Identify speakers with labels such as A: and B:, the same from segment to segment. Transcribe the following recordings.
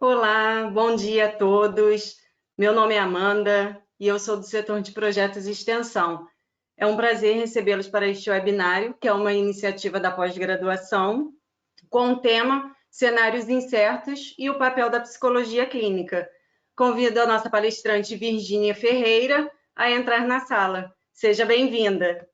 A: Olá, bom dia a todos. Meu nome é Amanda e eu sou do setor de projetos e extensão. É um prazer recebê-los para este webinário, que é uma iniciativa da pós-graduação, com o tema Cenários Incertos e o papel da psicologia clínica. Convido a nossa palestrante Virgínia Ferreira a entrar na sala. Seja bem-vinda.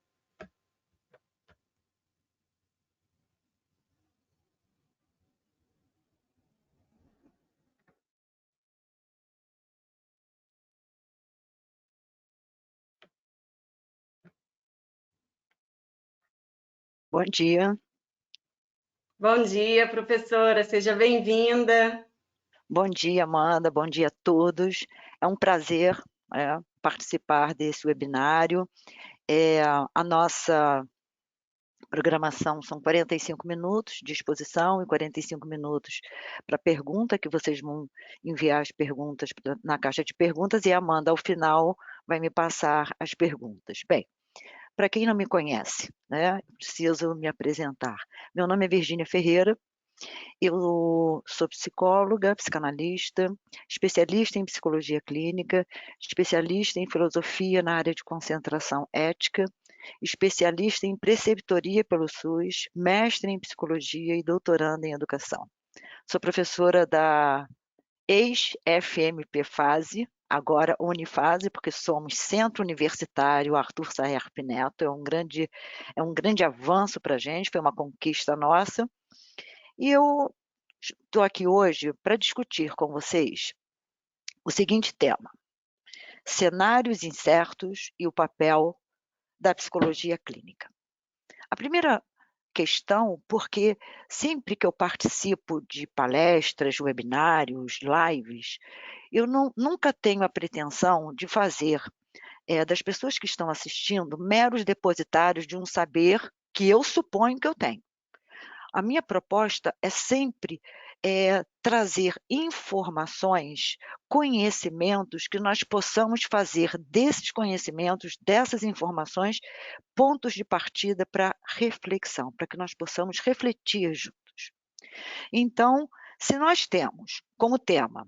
B: Bom dia.
A: Bom dia, professora. Seja bem-vinda.
B: Bom dia, Amanda. Bom dia a todos. É um prazer, participar desse webinário. A nossa programação são 45 minutos de exposição e 45 minutos para pergunta, que vocês vão enviar as perguntas na caixa de perguntas, e a Amanda, ao final, vai me passar as perguntas. Bem, para quem não me conhece, preciso me apresentar. Meu nome é Virgínia Ferreira. Eu sou psicóloga, psicanalista, especialista em psicologia clínica, especialista em filosofia na área de concentração ética, especialista em preceptoria pelo SUS, mestre em psicologia e doutoranda em educação. Sou professora da ex-FMP Fase, agora Unifase, porque somos Centro Universitário Arthur Saerp Neto, é um grande avanço para a gente, foi uma conquista nossa. E eu estou aqui hoje para discutir com vocês o seguinte tema: cenários incertos e o papel da psicologia clínica. A primeira questão, porque sempre que eu participo de palestras, webinários, lives, eu nunca tenho a pretensão de fazer das pessoas que estão assistindo meros depositários de um saber que eu suponho que eu tenho. A minha proposta é sempre trazer informações, conhecimentos, que nós possamos fazer desses conhecimentos, dessas informações, pontos de partida para reflexão, para que nós possamos refletir juntos. Então, se nós temos como tema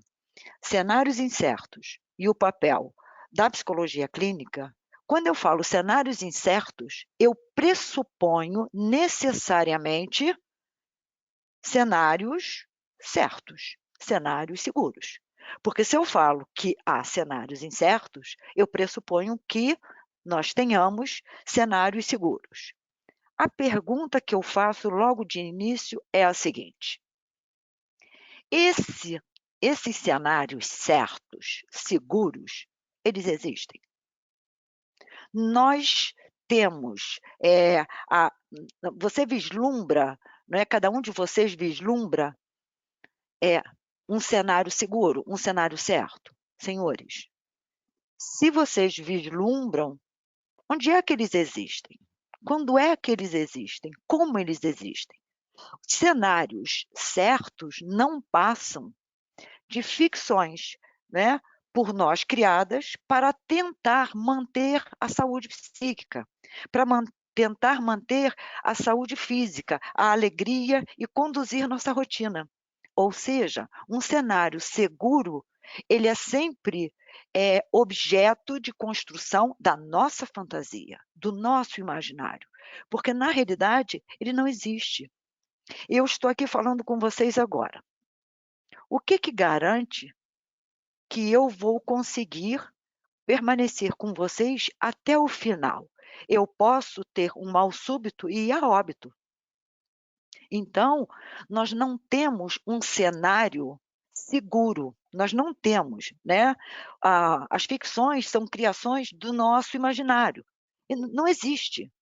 B: cenários incertos e o papel da psicologia clínica, quando eu falo cenários incertos, eu pressuponho necessariamente cenários certos, cenários seguros. Porque se eu falo que há cenários incertos, eu pressuponho que nós tenhamos cenários seguros. A pergunta que eu faço logo de início é a seguinte: esses cenários certos, seguros, eles existem? Nós temos, você vislumbra, não é? Cada um de vocês vislumbra um cenário seguro, um cenário certo? Senhores, se vocês vislumbram, onde é que eles existem? Quando é que eles existem? Como eles existem? Cenários certos não passam de ficções, né, por nós criadas para tentar manter a saúde psíquica, para tentar manter a saúde física, a alegria e conduzir nossa rotina. Ou seja, um cenário seguro, ele é sempre objeto de construção da nossa fantasia, do nosso imaginário, porque na realidade ele não existe. Eu estou aqui falando com vocês agora. O que garante que eu vou conseguir permanecer com vocês até o final? Eu posso ter um mal súbito e ir a óbito. Então, nós não temos um cenário seguro, nós não temos, né? As ficções são criações do nosso imaginário. E não existe.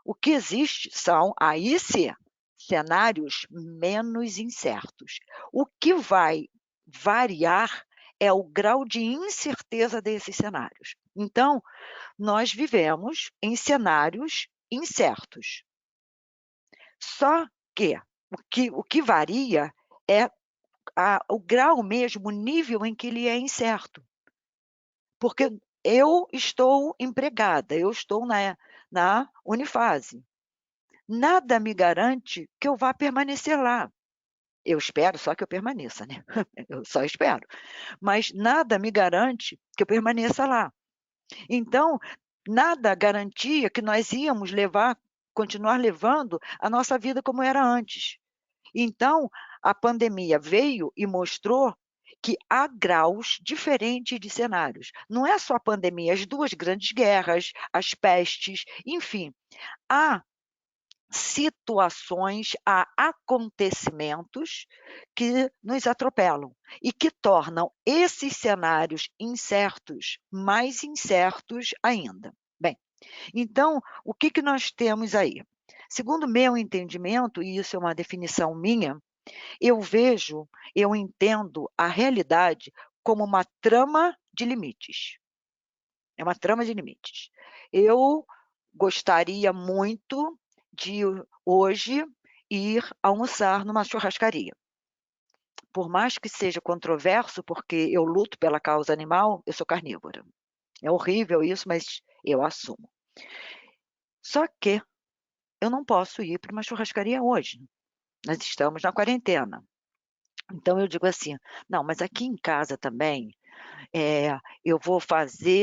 B: O que existe são, aí sim, cenários menos incertos. O que vai variar é o grau de incerteza desses cenários. Então, nós vivemos em cenários incertos. Só que o que varia é o grau mesmo, o nível em que ele é incerto. Porque eu estou empregada, eu estou na Unifase. Nada me garante que eu vá permanecer lá. Eu espero só que eu permaneça, né? Eu só espero. Mas nada me garante que eu permaneça lá. Então, nada garantia que nós íamos continuar levando a nossa vida como era antes. Então, a pandemia veio e mostrou que há graus diferentes de cenários. Não é só a pandemia, as duas grandes guerras, as pestes, enfim, há situações, há acontecimentos que nos atropelam e que tornam esses cenários incertos mais incertos ainda. Bem, então, o que nós temos aí? Segundo meu entendimento, e isso é uma definição minha, eu entendo a realidade como uma trama de limites. É uma trama de limites. Eu gostaria muito de hoje ir almoçar numa churrascaria. Por mais que seja controverso, porque eu luto pela causa animal, eu sou carnívora. É horrível isso, mas eu assumo. Só que eu não posso ir para uma churrascaria hoje. Nós estamos na quarentena. Então eu digo assim: não, mas aqui em casa também,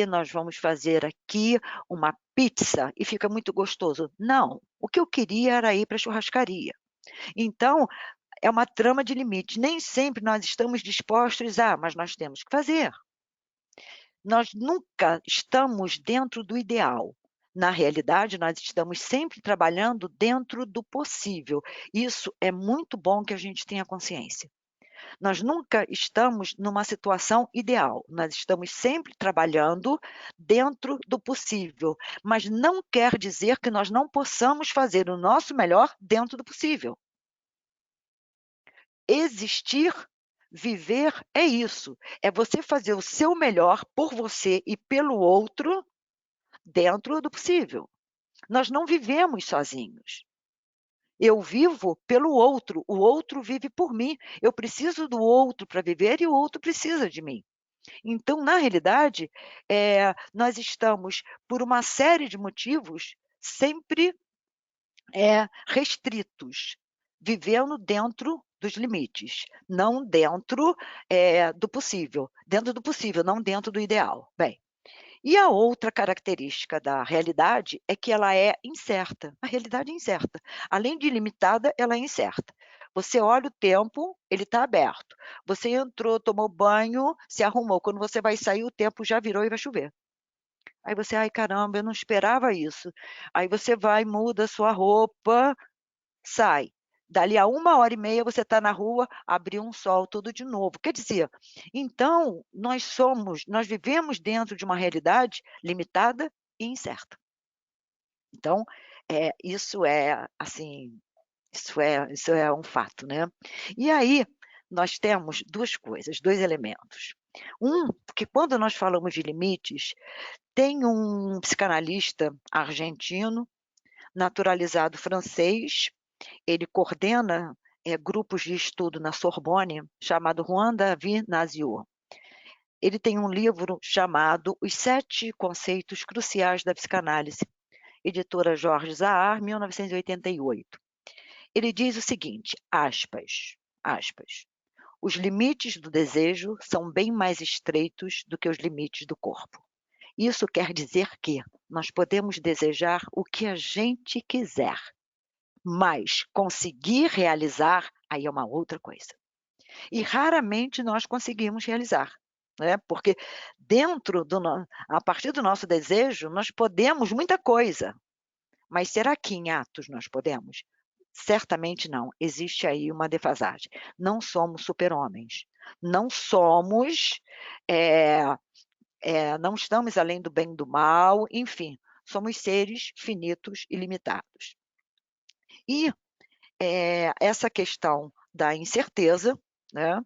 B: nós vamos fazer aqui uma pizza e fica muito gostoso. Não, o que eu queria era ir para a churrascaria. Então, é uma trama de limite. Nem sempre nós estamos dispostos mas nós temos que fazer. Nós nunca estamos dentro do ideal. Na realidade, nós estamos sempre trabalhando dentro do possível. Isso é muito bom que a gente tenha consciência. Nós nunca estamos numa situação ideal, nós estamos sempre trabalhando dentro do possível, mas não quer dizer que nós não possamos fazer o nosso melhor dentro do possível. Existir, viver é isso, é você fazer o seu melhor por você e pelo outro dentro do possível. Nós não vivemos sozinhos. Eu vivo pelo outro, o outro vive por mim. Eu preciso do outro para viver e o outro precisa de mim. Então, na realidade, nós estamos, por uma série de motivos, sempre restritos, vivendo dentro dos limites, não dentro do possível. Dentro do possível, não dentro do ideal. Bem, e a outra característica da realidade é que ela é incerta. A realidade é incerta. Além de limitada, ela é incerta. Você olha o tempo, ele está aberto. Você entrou, tomou banho, se arrumou. Quando você vai sair, o tempo já virou e vai chover. Aí você, ai caramba, eu não esperava isso. Aí você vai, muda a sua roupa, sai. Dali a 1h30 você está na rua, abriu um sol, tudo de novo. Quer dizer, então nós vivemos dentro de uma realidade limitada e incerta. Então, isso é assim, isso é um fato, né. E aí, nós temos 2 coisas, 2 elementos. Porque quando nós falamos de limites, tem um psicanalista argentino, naturalizado francês, ele coordena, grupos de estudo na Sorbonne, chamado Juan David Naziot. Ele tem um livro chamado Os 7 Conceitos Cruciais da Psicanálise, editora Jorge Zahar, 1988. Ele diz o seguinte, aspas, os limites do desejo são bem mais estreitos do que os limites do corpo. Isso quer dizer que nós podemos desejar o que a gente quiser, mas conseguir realizar, aí é uma outra coisa. E raramente nós conseguimos realizar, né? Porque a partir do nosso desejo, nós podemos muita coisa, mas será que em atos nós podemos? Certamente não, existe aí uma defasagem. Não somos super-homens, não somos, não estamos além do bem e do mal, enfim, somos seres finitos e limitados. E essa questão da incerteza, né,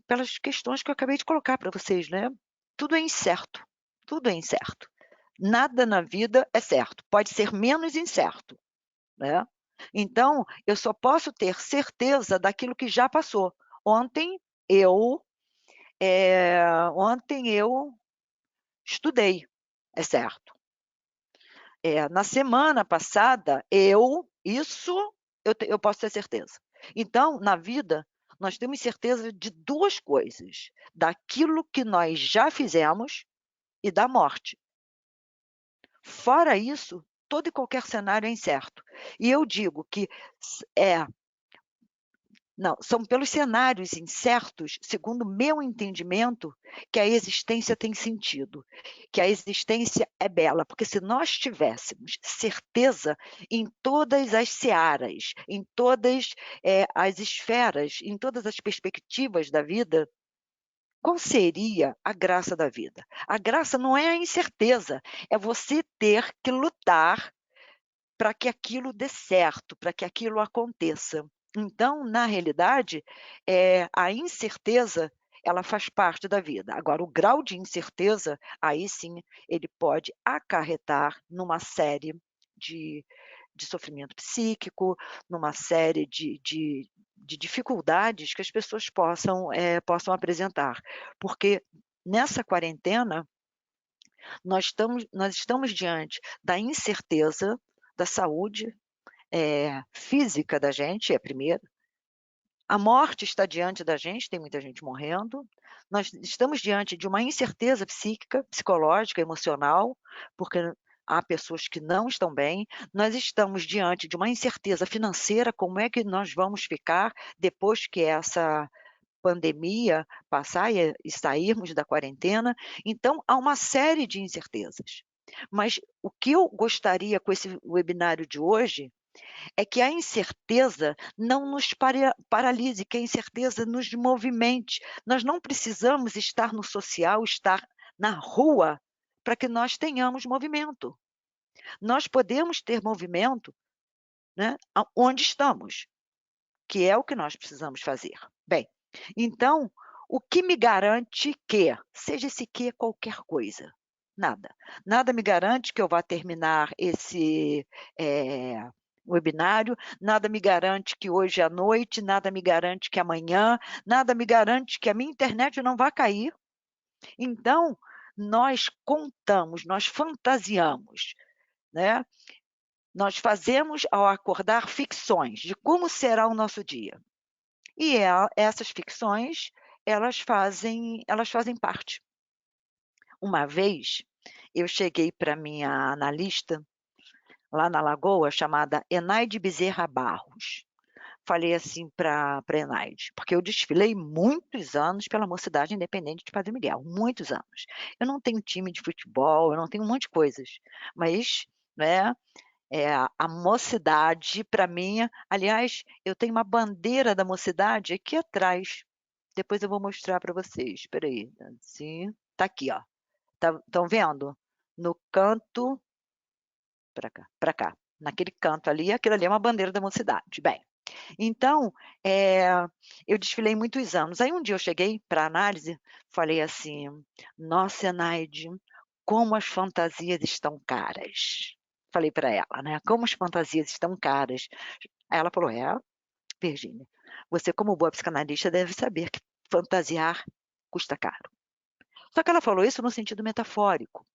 B: pelas questões que eu acabei de colocar para vocês, né? Tudo é incerto, tudo é incerto. Nada na vida é certo, pode ser menos incerto, né? Então, eu só posso ter certeza daquilo que já passou. Ontem eu estudei, é certo. Na semana passada, eu posso ter certeza. Então, na vida, nós temos certeza de duas coisas: daquilo que nós já fizemos e da morte. Fora isso, todo e qualquer cenário é incerto. E eu digo que não, são pelos cenários incertos, segundo o meu entendimento, que a existência tem sentido, que a existência é bela, porque se nós tivéssemos certeza em todas as searas, em todas as esferas, em todas as perspectivas da vida, qual seria a graça da vida? A graça não é a incerteza, é você ter que lutar para que aquilo dê certo, para que aquilo aconteça. Então, na realidade, a incerteza, ela faz parte da vida. Agora, o grau de incerteza, aí sim, ele pode acarretar numa série de sofrimento psíquico, numa série de dificuldades que as pessoas possam apresentar. Porque nessa quarentena, nós estamos diante da incerteza da saúde física da gente, é a primeira. A morte está diante da gente, tem muita gente morrendo. Nós estamos diante de uma incerteza psíquica, psicológica, emocional, porque há pessoas que não estão bem. Nós estamos diante de uma incerteza financeira, como é que nós vamos ficar depois que essa pandemia passar e sairmos da quarentena. Então, há uma série de incertezas. Mas o que eu gostaria com esse webinário de hoje é que a incerteza não nos paralise, que a incerteza nos movimente. Nós não precisamos estar no social, estar na rua, para que nós tenhamos movimento. Nós podemos ter movimento, né, onde estamos, que é o que nós precisamos fazer. Bem, então, o que me garante que, seja esse que qualquer coisa? Nada. Nada me garante que eu vá terminar esse webinário, nada me garante que hoje à noite, nada me garante que amanhã, nada me garante que a minha internet não vai cair. Então, nós contamos, nós fantasiamos, né? Nós fazemos, ao acordar, ficções de como será o nosso dia. E essas ficções, elas fazem parte. Uma vez, eu cheguei para minha analista, lá na Lagoa, chamada Enaide Bezerra Barros. Falei assim para a Enaide, porque eu desfilei muitos anos pela Mocidade Independente de Padre Miguel, muitos anos. Eu não tenho time de futebol, eu não tenho um monte de coisas, mas, né, a Mocidade, para mim, aliás, eu tenho uma bandeira da Mocidade aqui atrás. Depois eu vou mostrar para vocês. Espera aí, assim, tá aqui, ó. Estão vendo? No canto, para cá, naquele canto ali, aquilo ali é uma bandeira da Mocidade. Bem, então, eu desfilei muitos anos. Aí um dia eu cheguei para análise, falei assim: "Nossa, Enaide, como as fantasias estão caras". Falei para ela, né, "Como as fantasias estão caras". Aí ela falou: Virgínia, você como boa psicanalista deve saber que fantasiar custa caro". Só que ela falou isso no sentido metafórico.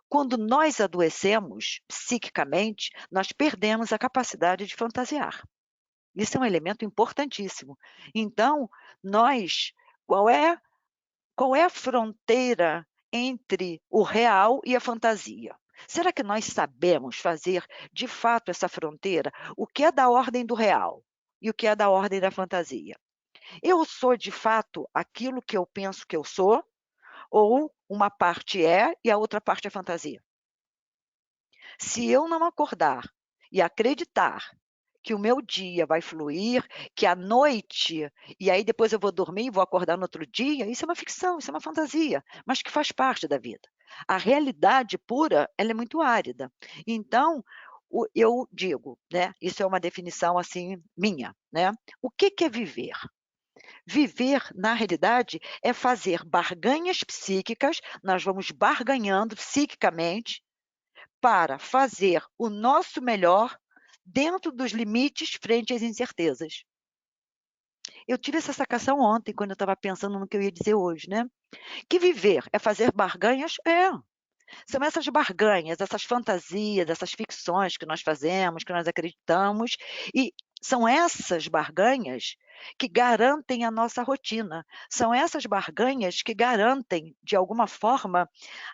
B: Quando nós adoecemos psiquicamente, nós perdemos a capacidade de fantasiar. Isso é um elemento importantíssimo. Então, nós qual é a fronteira entre o real e a fantasia? Será que nós sabemos fazer, de fato, essa fronteira? O que é da ordem do real e o que é da ordem da fantasia? Eu sou, de fato, aquilo que eu penso que eu sou, ou uma parte é e a outra parte é fantasia? Se eu não acordar e acreditar que o meu dia vai fluir, que à noite, e aí depois eu vou dormir e vou acordar no outro dia, isso é uma ficção, isso é uma fantasia, mas que faz parte da vida. A realidade pura, ela é muito árida. Então, eu digo, né, isso é uma definição assim minha, né? O que é viver? Viver, na realidade, é fazer barganhas psíquicas, nós vamos barganhando psiquicamente para fazer o nosso melhor dentro dos limites frente às incertezas. Eu tive essa sacação ontem, quando eu estava pensando no que eu ia dizer hoje, né? Que viver é fazer barganhas? É. São essas barganhas, essas fantasias, essas ficções que nós fazemos, que nós acreditamos, e são essas barganhas que garantem a nossa rotina. São essas barganhas que garantem, de alguma forma,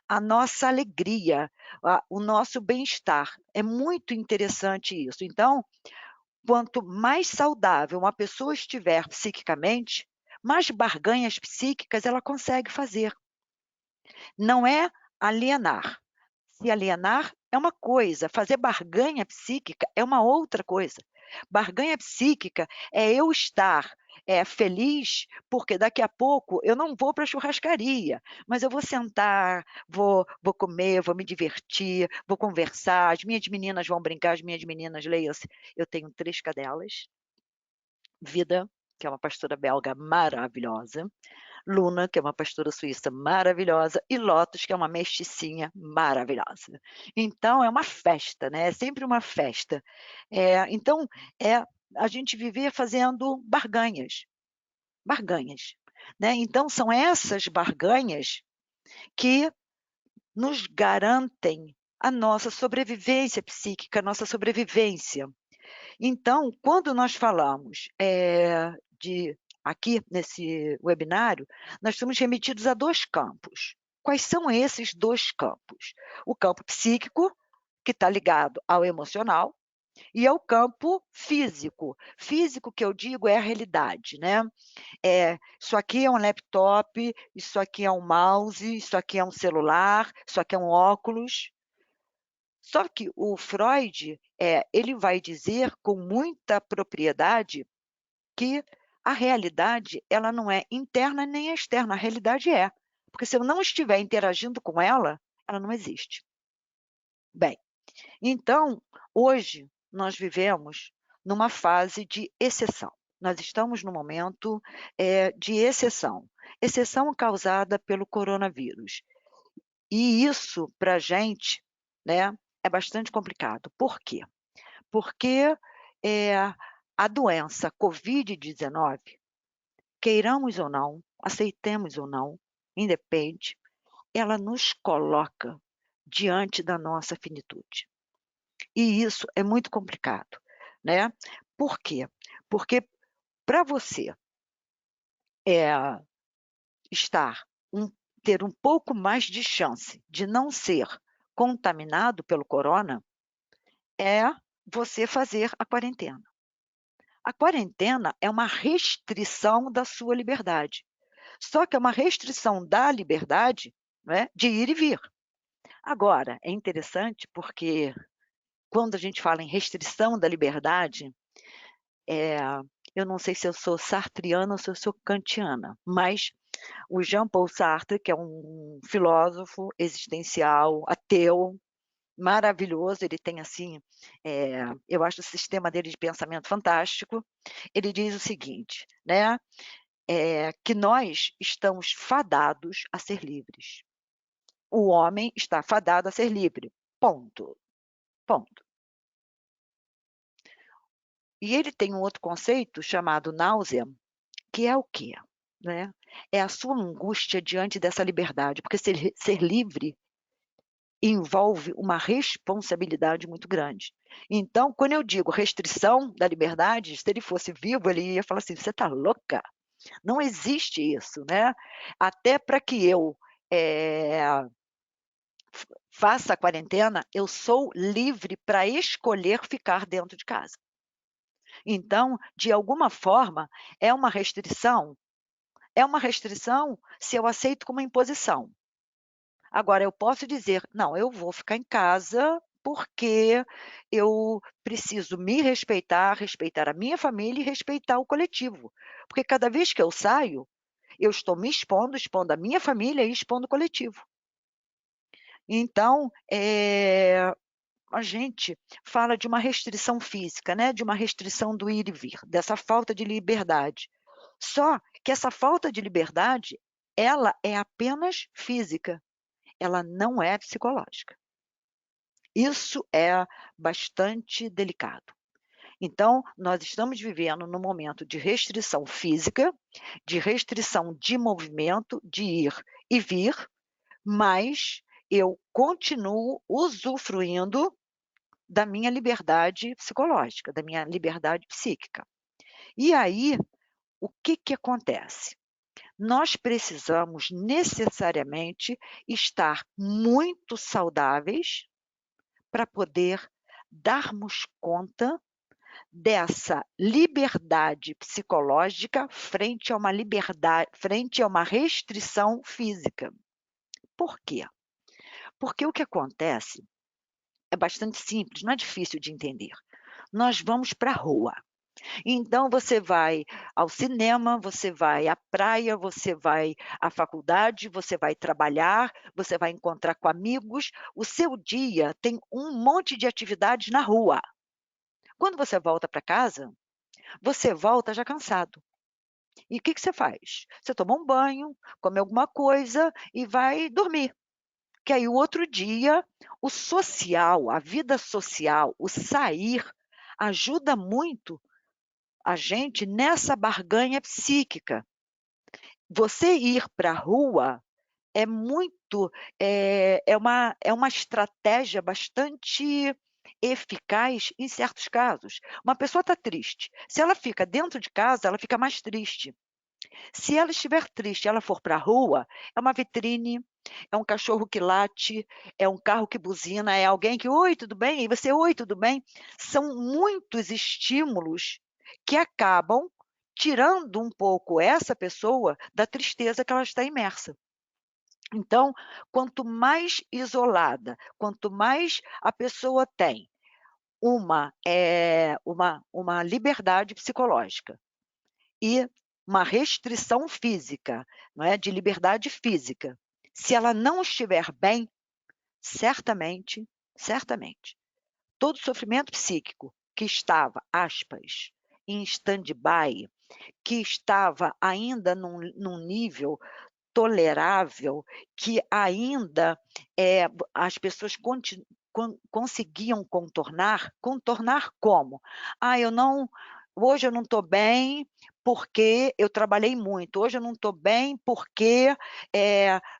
B: a nossa alegria, o nosso bem-estar. É muito interessante isso. Então, quanto mais saudável uma pessoa estiver psiquicamente, mais barganhas psíquicas ela consegue fazer. Não é alienar. Se alienar é uma coisa, fazer barganha psíquica é uma outra coisa. Barganha psíquica é eu estar feliz, porque daqui a pouco eu não vou para a churrascaria, mas eu vou sentar, vou comer, vou me divertir, vou conversar, as minhas meninas vão brincar, as minhas meninas, leiam-se, eu tenho 3 cadelas, Vida, que é uma pastora belga maravilhosa, Luna, que é uma pastora suíça maravilhosa, e Lotus, que é uma mesticinha maravilhosa. Então é uma festa, né, é sempre uma festa. Então, é a gente viver fazendo barganhas, né. Então são essas barganhas que nos garantem a nossa sobrevivência psíquica, a nossa sobrevivência. Então, quando nós falamos, de aqui nesse webinário, nós estamos remetidos a 2 campos. Quais são esses 2 campos? O campo psíquico, que está ligado ao emocional, e ao campo físico. Físico que eu digo é a realidade, né. Isso aqui é um laptop, isso aqui é um mouse, isso aqui é um celular, isso aqui é um óculos. Só que o Freud, ele vai dizer com muita propriedade que a realidade ela não é interna nem externa, a realidade é. Porque se eu não estiver interagindo com ela, ela não existe. Bem, então, hoje nós vivemos numa fase de exceção. Nós estamos num momento, de exceção. Exceção causada pelo coronavírus. E isso para a gente, né, é bastante complicado. Por quê? Porque, a doença Covid-19, queiramos ou não, aceitemos ou não, independe, ela nos coloca diante da nossa finitude. E isso é muito complicado, né. Por quê? Porque para você, eh, estar ter um pouco mais de chance de não ser contaminado pelo corona, é você fazer a quarentena. A quarentena é uma restrição da sua liberdade, só que é uma restrição da liberdade, né, de ir e vir. Agora, é interessante porque quando a gente fala em restrição da liberdade, eh, eu não sei se eu sou sartriana ou se eu sou kantiana, mas o Jean-Paul Sartre, que é um filósofo existencial, ateu, maravilhoso, ele tem assim, eu acho o sistema dele de pensamento fantástico. Ele diz o seguinte, né, que nós estamos fadados a ser livres. O homem está fadado a ser livre, ponto, ponto. E ele tem um outro conceito chamado náusea, que é o quê? Né? É a sua angústia diante dessa liberdade, porque ser livre envolve uma responsabilidade muito grande. Então, quando eu digo restrição da liberdade, se ele fosse vivo, ele ia falar assim: "Você está louca? Não existe isso", né. Até para que eu, faça a quarentena, eu sou livre para escolher ficar dentro de casa. Então, de alguma forma, é uma restrição se eu aceito como imposição. Agora eu posso dizer: "Não, eu vou ficar em casa, porque eu preciso me respeitar, respeitar a minha família e respeitar o coletivo". Porque cada vez que eu saio, eu estou me expondo, expondo a minha família e expondo o coletivo. Então, a gente fala de uma restrição física, né, de uma restrição do ir e vir, dessa falta de liberdade. Só que essa falta de liberdade, ela é apenas física, ela não é psicológica. Isso é bastante delicado. Então, nós estamos vivendo num momento de restrição física, de restrição de movimento, de ir e vir, mas eu continuo usufruindo da minha liberdade psicológica, da minha liberdade psíquica. E aí, o que que acontece? Nós precisamos necessariamente estar muito saudáveis para poder darmos conta dessa liberdade psicológica frente a uma restrição física. Por quê? Porque o que acontece é bastante simples, não é difícil de entender. Nós vamos para a rua. Então você vai ao cinema, você vai à praia, você vai à faculdade, você vai trabalhar, você vai encontrar com amigos. O seu dia tem um monte de atividades na rua. Quando você volta para casa, você volta já cansado. E o que que você faz? Você toma um banho, come alguma coisa e vai dormir. Que aí o outro dia, o social, a vida social, o sair, ajuda muito a gente nessa barganha psíquica. Você ir para a rua é muito, é uma estratégia bastante eficaz em certos casos. Uma pessoa está triste, se ela fica dentro de casa, ela fica mais triste. Se ela estiver triste e ela for para a rua, é uma vitrine, é um cachorro que late, é um carro que buzina, é alguém que: "Oi, tudo bem?" E você: "Oi, tudo bem?". São muitos estímulos que acabam tirando um pouco essa pessoa da tristeza que ela está imersa. Então, quanto mais isolada, quanto mais a pessoa tem uma liberdade psicológica e uma restrição física, não é, de liberdade física. Se ela não estiver bem, certamente, todo sofrimento psíquico que estava, aspas, em stand-by, que estava ainda num nível tolerável, que ainda, as pessoas conseguiam contornar como? "Ah, eu não hoje eu não estou bem, porque eu trabalhei muito. Hoje eu não estou bem, porque,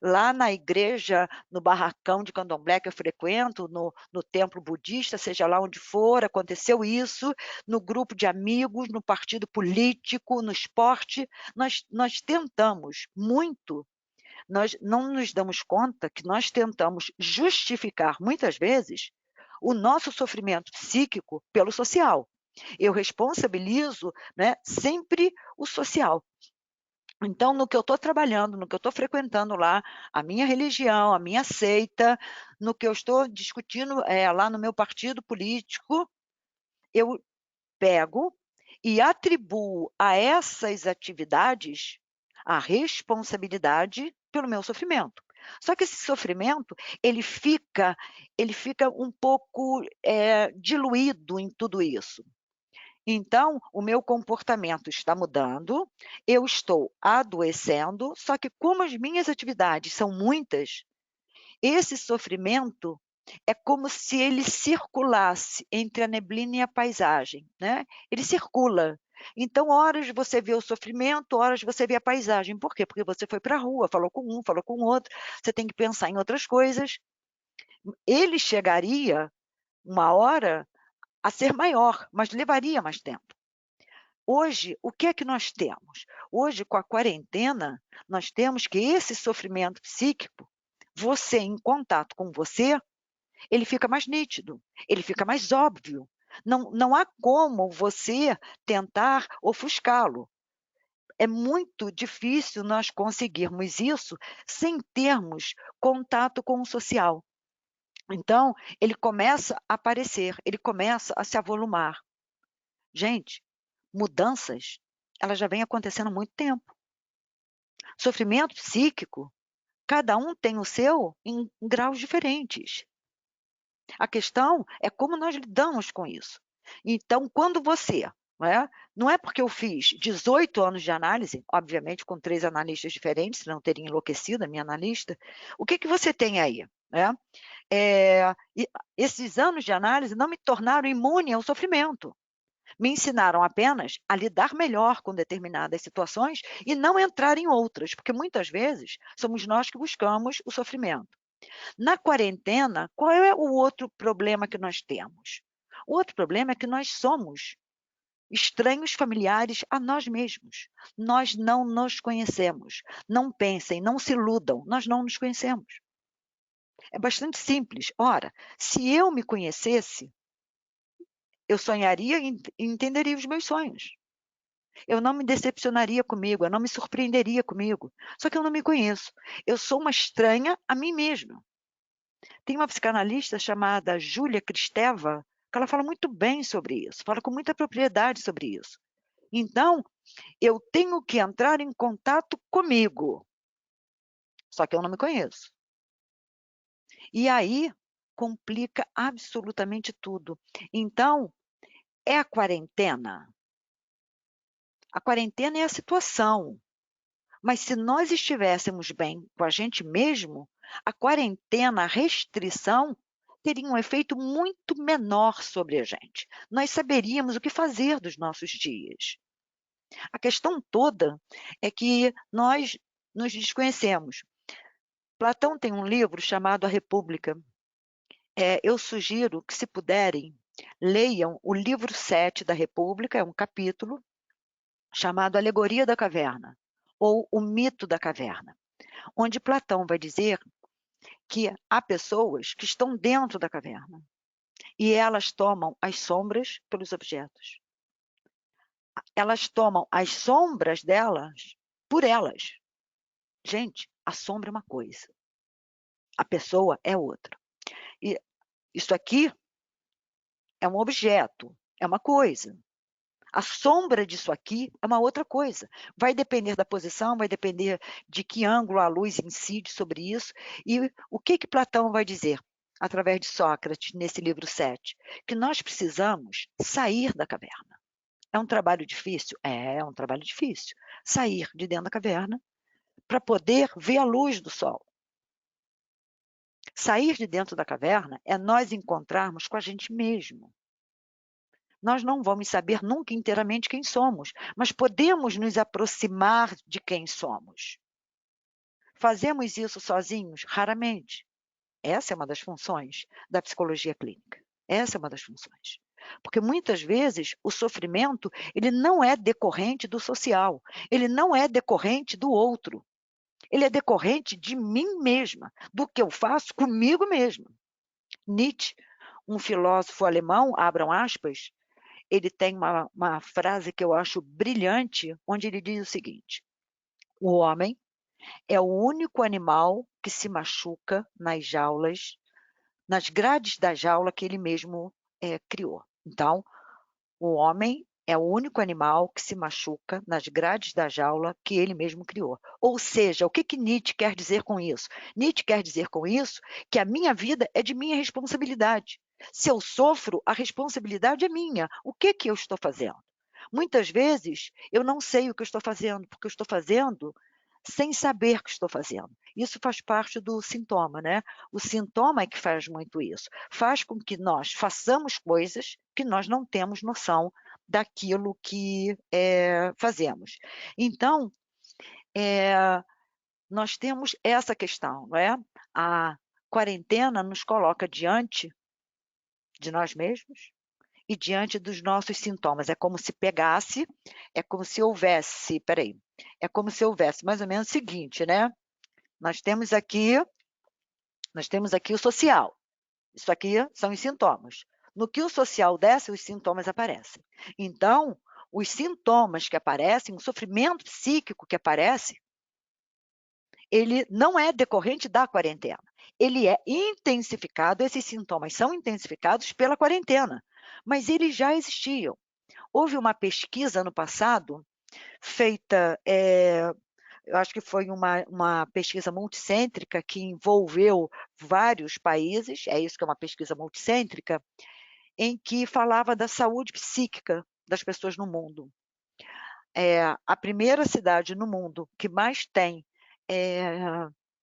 B: lá na igreja, no barracão de candomblé que eu frequento, no templo budista, seja lá onde for, aconteceu isso, no grupo de amigos, no partido político, no esporte". Nós tentamos muito, nós não nos damos conta que nós tentamos justificar, muitas vezes, o nosso sofrimento psíquico pelo social. Eu responsabilizo, né, sempre o social. Então, no que eu estou trabalhando, no que eu estou frequentando lá, a minha religião, a minha seita, no que eu estou discutindo, lá no meu partido político, eu pego e atribuo a essas atividades a responsabilidade pelo meu sofrimento. Só que esse sofrimento, ele fica um pouco, diluído em tudo isso. Então, o meu comportamento está mudando, eu estou adoecendo, só que como as minhas atividades são muitas, esse sofrimento é como se ele circulasse entre a neblina e a paisagem, né, ele circula. Então, horas você vê o sofrimento, horas você vê a paisagem. Por quê? Porque você foi para a rua, falou com um, falou com o outro, você tem que pensar em outras coisas. Ele chegaria, uma hora, a ser maior, mas levaria mais tempo. Hoje, o que é que nós temos? Hoje, com a quarentena, nós temos que esse sofrimento psíquico, você em contato com você, ele fica mais nítido, ele fica mais óbvio. Não há como você tentar ofuscá-lo. É muito difícil nós conseguirmos isso sem termos contato com o social. Então, ele começa a aparecer, ele começa a se avolumar. Gente, mudanças, elas já vêm acontecendo há muito tempo. Sofrimento psíquico, cada um tem o seu em graus diferentes. A questão é como nós lidamos com isso. Então, quando você, não é porque eu fiz 18 anos de análise, obviamente com 3 analistas diferentes, senão eu teria enlouquecido a minha analista, o que que você tem aí? E esses anos de análise não me tornaram imune ao sofrimento. Me ensinaram apenas a lidar melhor com determinadas situações e não entrar em outras, porque muitas vezes somos nós que buscamos o sofrimento. Na quarentena, qual é o outro problema que nós temos? O outro problema é que nós somos estranhos familiares a nós mesmos. Nós não nos conhecemos. Não pensem, não se iludam, nós não nos conhecemos. É bastante simples. Ora, se eu me conhecesse, eu sonharia e entenderia os meus sonhos. Eu não me decepcionaria comigo, eu não me surpreenderia comigo. Só que eu não me conheço. Eu sou uma estranha a mim mesma. Tem uma psicanalista chamada Júlia Kristeva, que ela fala muito bem sobre isso, fala com muita propriedade sobre isso. Então, eu tenho que entrar em contato comigo. Só que eu não me conheço. E aí complica absolutamente tudo. Então, é a quarentena. A quarentena é a situação. Mas se nós estivéssemos bem com a gente mesmo, a quarentena, a restrição, teria um efeito muito menor sobre a gente. Nós saberíamos o que fazer dos nossos dias. A questão toda é que nós nos desconhecemos. Platão tem um livro chamado A República. Eu sugiro que, se puderem, leiam o livro 7 da República, é um capítulo chamado Alegoria da Caverna, ou O Mito da Caverna, onde Platão vai dizer que há pessoas que estão dentro da caverna e elas tomam as sombras pelos objetos. Elas tomam as sombras delas por elas. Gente, a sombra é uma coisa, a pessoa é outra. E isso aqui é um objeto, é uma coisa. A sombra disso aqui é uma outra coisa. Vai depender da posição, vai depender de que ângulo a luz incide sobre isso. E o que Platão vai dizer, através de Sócrates, nesse livro 7? Que nós precisamos sair da caverna. É um trabalho difícil? É um trabalho difícil. Sair de dentro da caverna para poder ver a luz do sol. Sair de dentro da caverna é nós encontrarmos com a gente mesmo. Nós não vamos saber nunca inteiramente quem somos, mas podemos nos aproximar de quem somos. Fazemos isso sozinhos? Raramente. Essa é uma das funções da psicologia clínica. Essa é uma das funções. Porque muitas vezes o sofrimento, ele não é decorrente do social, ele não é decorrente do outro. Ele é decorrente de mim mesma, do que eu faço comigo mesma. Nietzsche, um filósofo alemão, abram aspas, ele tem uma frase que eu acho brilhante, onde ele diz o seguinte: o homem é o único animal que se machuca nas jaulas, nas grades da jaula que ele mesmo criou. Então, o homem é o único animal que se machuca nas grades da jaula que ele mesmo criou. Ou seja, o que Nietzsche quer dizer com isso? Nietzsche quer dizer com isso que a minha vida é de minha responsabilidade. Se eu sofro, a responsabilidade é minha. O que eu estou fazendo? Muitas vezes eu não sei o que eu estou fazendo, porque eu estou fazendo sem saber o que estou fazendo. Isso faz parte do sintoma, né? O sintoma é que faz muito isso. Faz com que nós façamos coisas que nós não temos noção daquilo que fazemos. Então, nós temos essa questão, não é? A quarentena nos coloca diante de nós mesmos e diante dos nossos sintomas. É como se pegasse, é como se houvesse, é como se houvesse mais ou menos o seguinte, né? Nós temos aqui o social. Isso aqui são os sintomas. No que o social desce, os sintomas aparecem. Então, os sintomas que aparecem, o sofrimento psíquico que aparece, ele não é decorrente da quarentena. Ele é intensificado, esses sintomas são intensificados pela quarentena, mas eles já existiam. Houve uma pesquisa no passado, feita, eu acho que foi uma pesquisa multicêntrica que envolveu vários países, é isso que é uma pesquisa multicêntrica, em que falava da saúde psíquica das pessoas no mundo. A primeira cidade no mundo que mais tem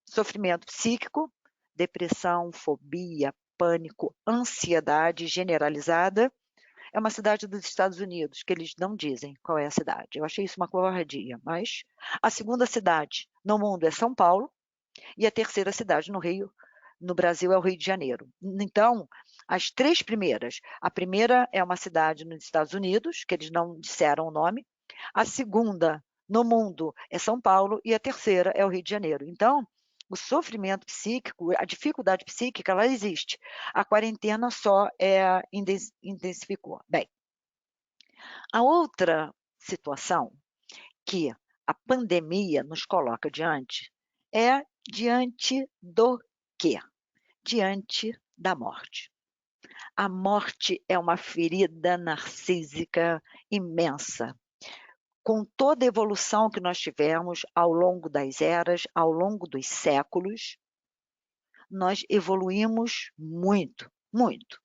B: sofrimento psíquico, depressão, fobia, pânico, ansiedade generalizada, é uma cidade dos Estados Unidos, que eles não dizem qual é a cidade. Eu achei isso uma covardia, mas a segunda cidade no mundo é São Paulo, e a terceira cidade no Rio no Brasil é o Rio de Janeiro. Então, as 3 primeiras, a primeira é uma cidade nos Estados Unidos, que eles não disseram o nome, a segunda no mundo é São Paulo e a terceira é o Rio de Janeiro. Então, o sofrimento psíquico, a dificuldade psíquica, ela existe. A quarentena só intensificou. Bem, a outra situação que a pandemia nos coloca diante é diante do quê? Diante da morte. A morte é uma ferida narcísica imensa. Com toda a evolução que nós tivemos ao longo das eras, ao longo dos séculos, nós evoluímos muito, muito,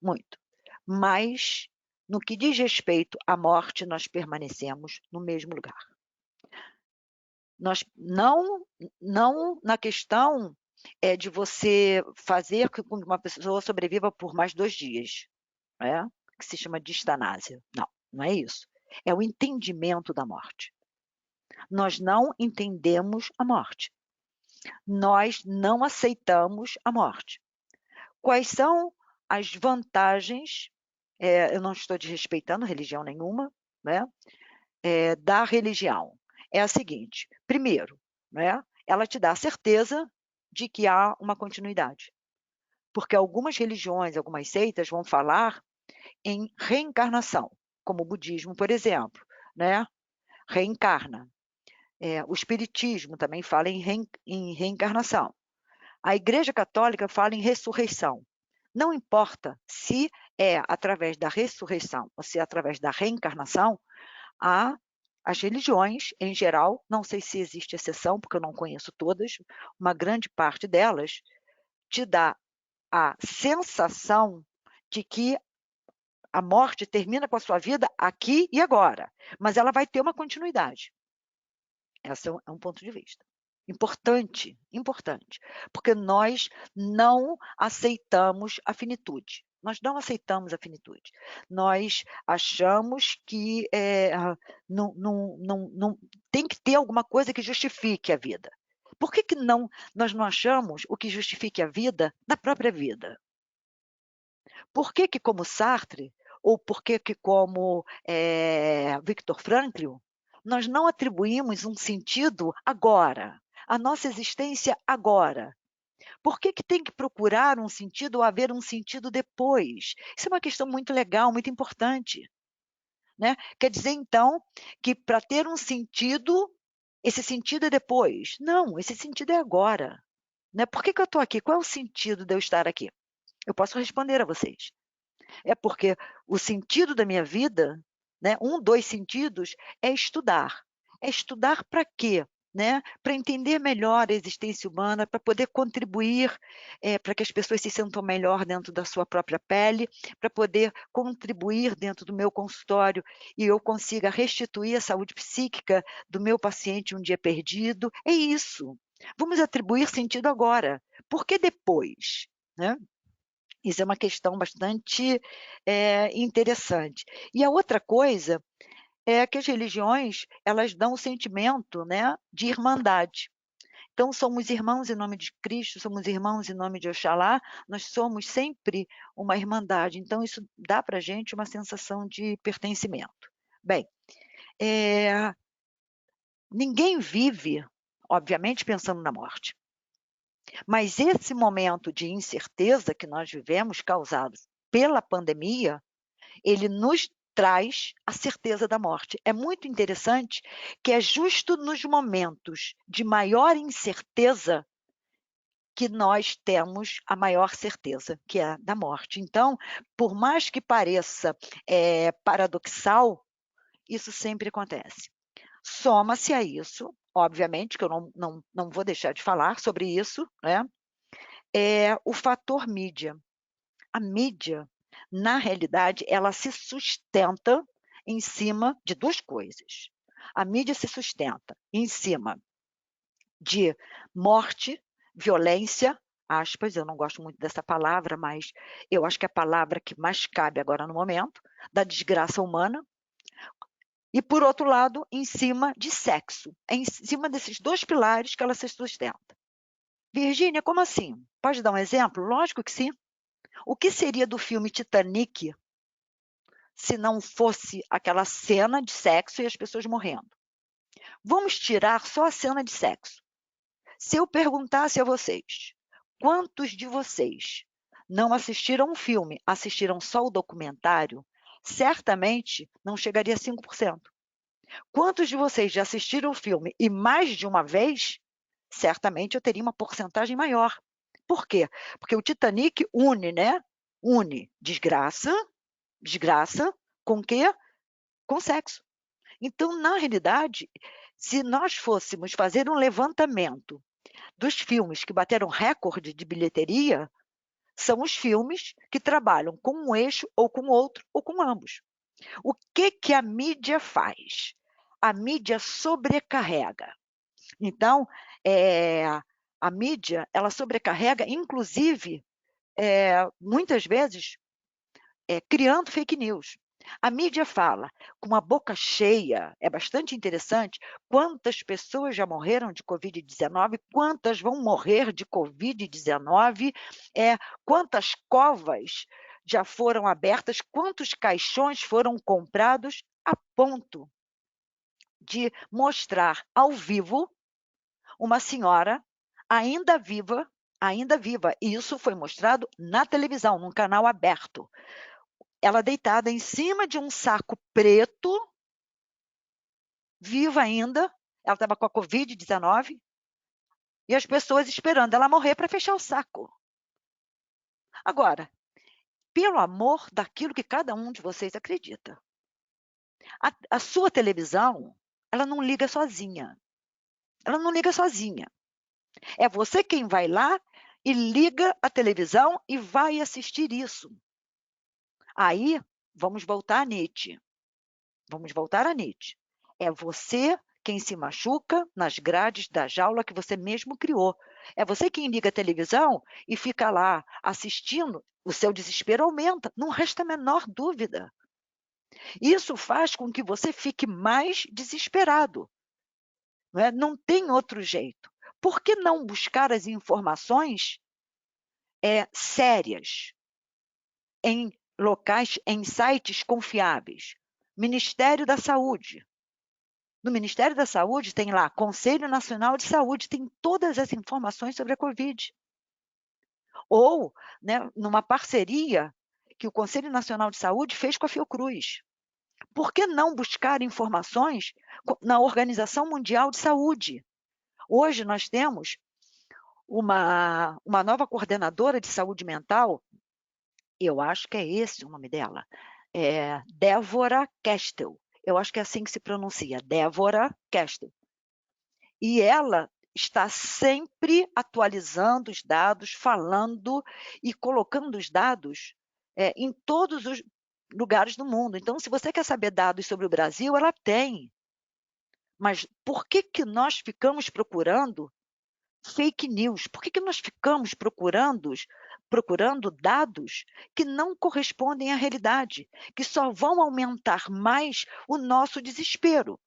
B: muito. Mas, no que diz respeito à morte, nós permanecemos no mesmo lugar. Nós não na questão de você fazer com que uma pessoa sobreviva por mais 2 dias, né? Que se chama distanásia. Não, não é isso. É o entendimento da morte. Nós não entendemos a morte. Nós não aceitamos a morte. Quais são as vantagens, eu não estou desrespeitando religião nenhuma, né? Da religião. É a seguinte: primeiro, né, ela te dá a certeza de que há uma continuidade. Porque algumas religiões, algumas seitas vão falar em reencarnação, como o budismo, por exemplo, né? Reencarna. O espiritismo também fala em reencarnação. A Igreja Católica fala em ressurreição. Não importa se é através da ressurreição ou se é através da reencarnação, as religiões, em geral, não sei se existe exceção, porque eu não conheço todas, uma grande parte delas te dá a sensação de que a morte termina com a sua vida aqui e agora, mas ela vai ter uma continuidade. Esse é um ponto de vista. Importante, importante, porque nós não aceitamos a finitude. Nós não aceitamos a finitude. Nós achamos que não tem que ter alguma coisa que justifique a vida. Por que nós não achamos o que justifique a vida na própria vida? Por que como Sartre, ou por que como Viktor Frankl, nós não atribuímos um sentido agora, a nossa existência agora? Por que tem que procurar um sentido ou haver um sentido depois? Isso é uma questão muito legal, muito importante, né? Quer dizer, então, que para ter um sentido, esse sentido é depois. Não, esse sentido é agora. Né? Por que eu estou aqui? Qual é o sentido de eu estar aqui? Eu posso responder a vocês. É porque o sentido da minha vida, né, dos sentidos, é estudar. É estudar para quê? Né? Para entender melhor a existência humana, para poder contribuir para que as pessoas se sintam melhor dentro da sua própria pele, para poder contribuir dentro do meu consultório e eu consiga restituir a saúde psíquica do meu paciente um dia perdido. É isso. Vamos atribuir sentido agora. Por que depois? Né? Isso é uma questão bastante interessante. E a outra coisa é que as religiões, elas dão o sentimento, né, de irmandade. Então, somos irmãos em nome de Cristo, somos irmãos em nome de Oxalá, nós somos sempre uma irmandade. Então, isso dá para a gente uma sensação de pertencimento. Bem, ninguém vive, obviamente, pensando na morte. Mas esse momento de incerteza que nós vivemos, causado pela pandemia, ele nos traz a certeza da morte. É muito interessante que é justo nos momentos de maior incerteza que nós temos a maior certeza, que é da morte. Então, por mais que pareça paradoxal, isso sempre acontece. Soma-se a isso, obviamente, que eu não vou deixar de falar sobre isso, né? O fator mídia. A mídia, na realidade, ela se sustenta em cima de 2 coisas. A mídia se sustenta em cima de morte, violência, aspas, eu não gosto muito dessa palavra, mas eu acho que é a palavra que mais cabe agora no momento, da desgraça humana, e, por outro lado, em cima de sexo. É em cima desses 2 pilares que ela se sustenta. Virgínia, como assim? Pode dar um exemplo? Lógico que sim. O que seria do filme Titanic se não fosse aquela cena de sexo e as pessoas morrendo? Vamos tirar só a cena de sexo. Se eu perguntasse a vocês, quantos de vocês não assistiram um filme, assistiram só o documentário, certamente não chegaria a 5%. Quantos de vocês já assistiram o filme e mais de uma vez, certamente eu teria uma porcentagem maior. Por quê? Porque o Titanic une, né? Une desgraça, desgraça, com quê? Com sexo. Então, na realidade, se nós fôssemos fazer um levantamento dos filmes que bateram recorde de bilheteria, são os filmes que trabalham com um eixo ou com outro ou com ambos. O que a mídia faz? A mídia sobrecarrega. Então, a mídia, ela sobrecarrega, inclusive, muitas vezes, criando fake news. A mídia fala com a boca cheia, é bastante interessante, quantas pessoas já morreram de Covid-19, quantas vão morrer de Covid-19, quantas covas já foram abertas, quantos caixões foram comprados, a ponto de mostrar ao vivo uma senhora ainda viva, e isso foi mostrado na televisão, num canal aberto. Ela deitada em cima de um saco preto, viva ainda, ela estava com a Covid-19, e as pessoas esperando ela morrer para fechar o saco. Agora, pelo amor daquilo que cada um de vocês acredita, a sua televisão, ela não liga sozinha. Ela não liga sozinha. É você quem vai lá e liga a televisão e vai assistir isso. Aí, vamos voltar a Nietzsche. Vamos voltar a Nietzsche. É você quem se machuca nas grades da jaula que você mesmo criou. É você quem liga a televisão e fica lá assistindo, o seu desespero aumenta, não resta a menor dúvida. Isso faz com que você fique mais desesperado. Não tem outro jeito. Por que não buscar as informações sérias em locais, em sites confiáveis? Ministério da Saúde. No Ministério da Saúde tem lá Conselho Nacional de Saúde, tem todas as informações sobre a Covid. Ou, né, numa parceria que o Conselho Nacional de Saúde fez com a Fiocruz. Por que não buscar informações na Organização Mundial de Saúde? Hoje nós temos uma nova coordenadora de saúde mental, eu acho que é esse o nome dela, Débora Kestel. Eu acho que é assim que se pronuncia, Débora Kestel. E ela está sempre atualizando os dados, falando e colocando os dados em todos os lugares do mundo. Então, se você quer saber dados sobre o Brasil, ela tem. Mas por que nós ficamos procurando fake news? Por que nós ficamos procurando dados que não correspondem à realidade, que só vão aumentar mais o nosso desespero?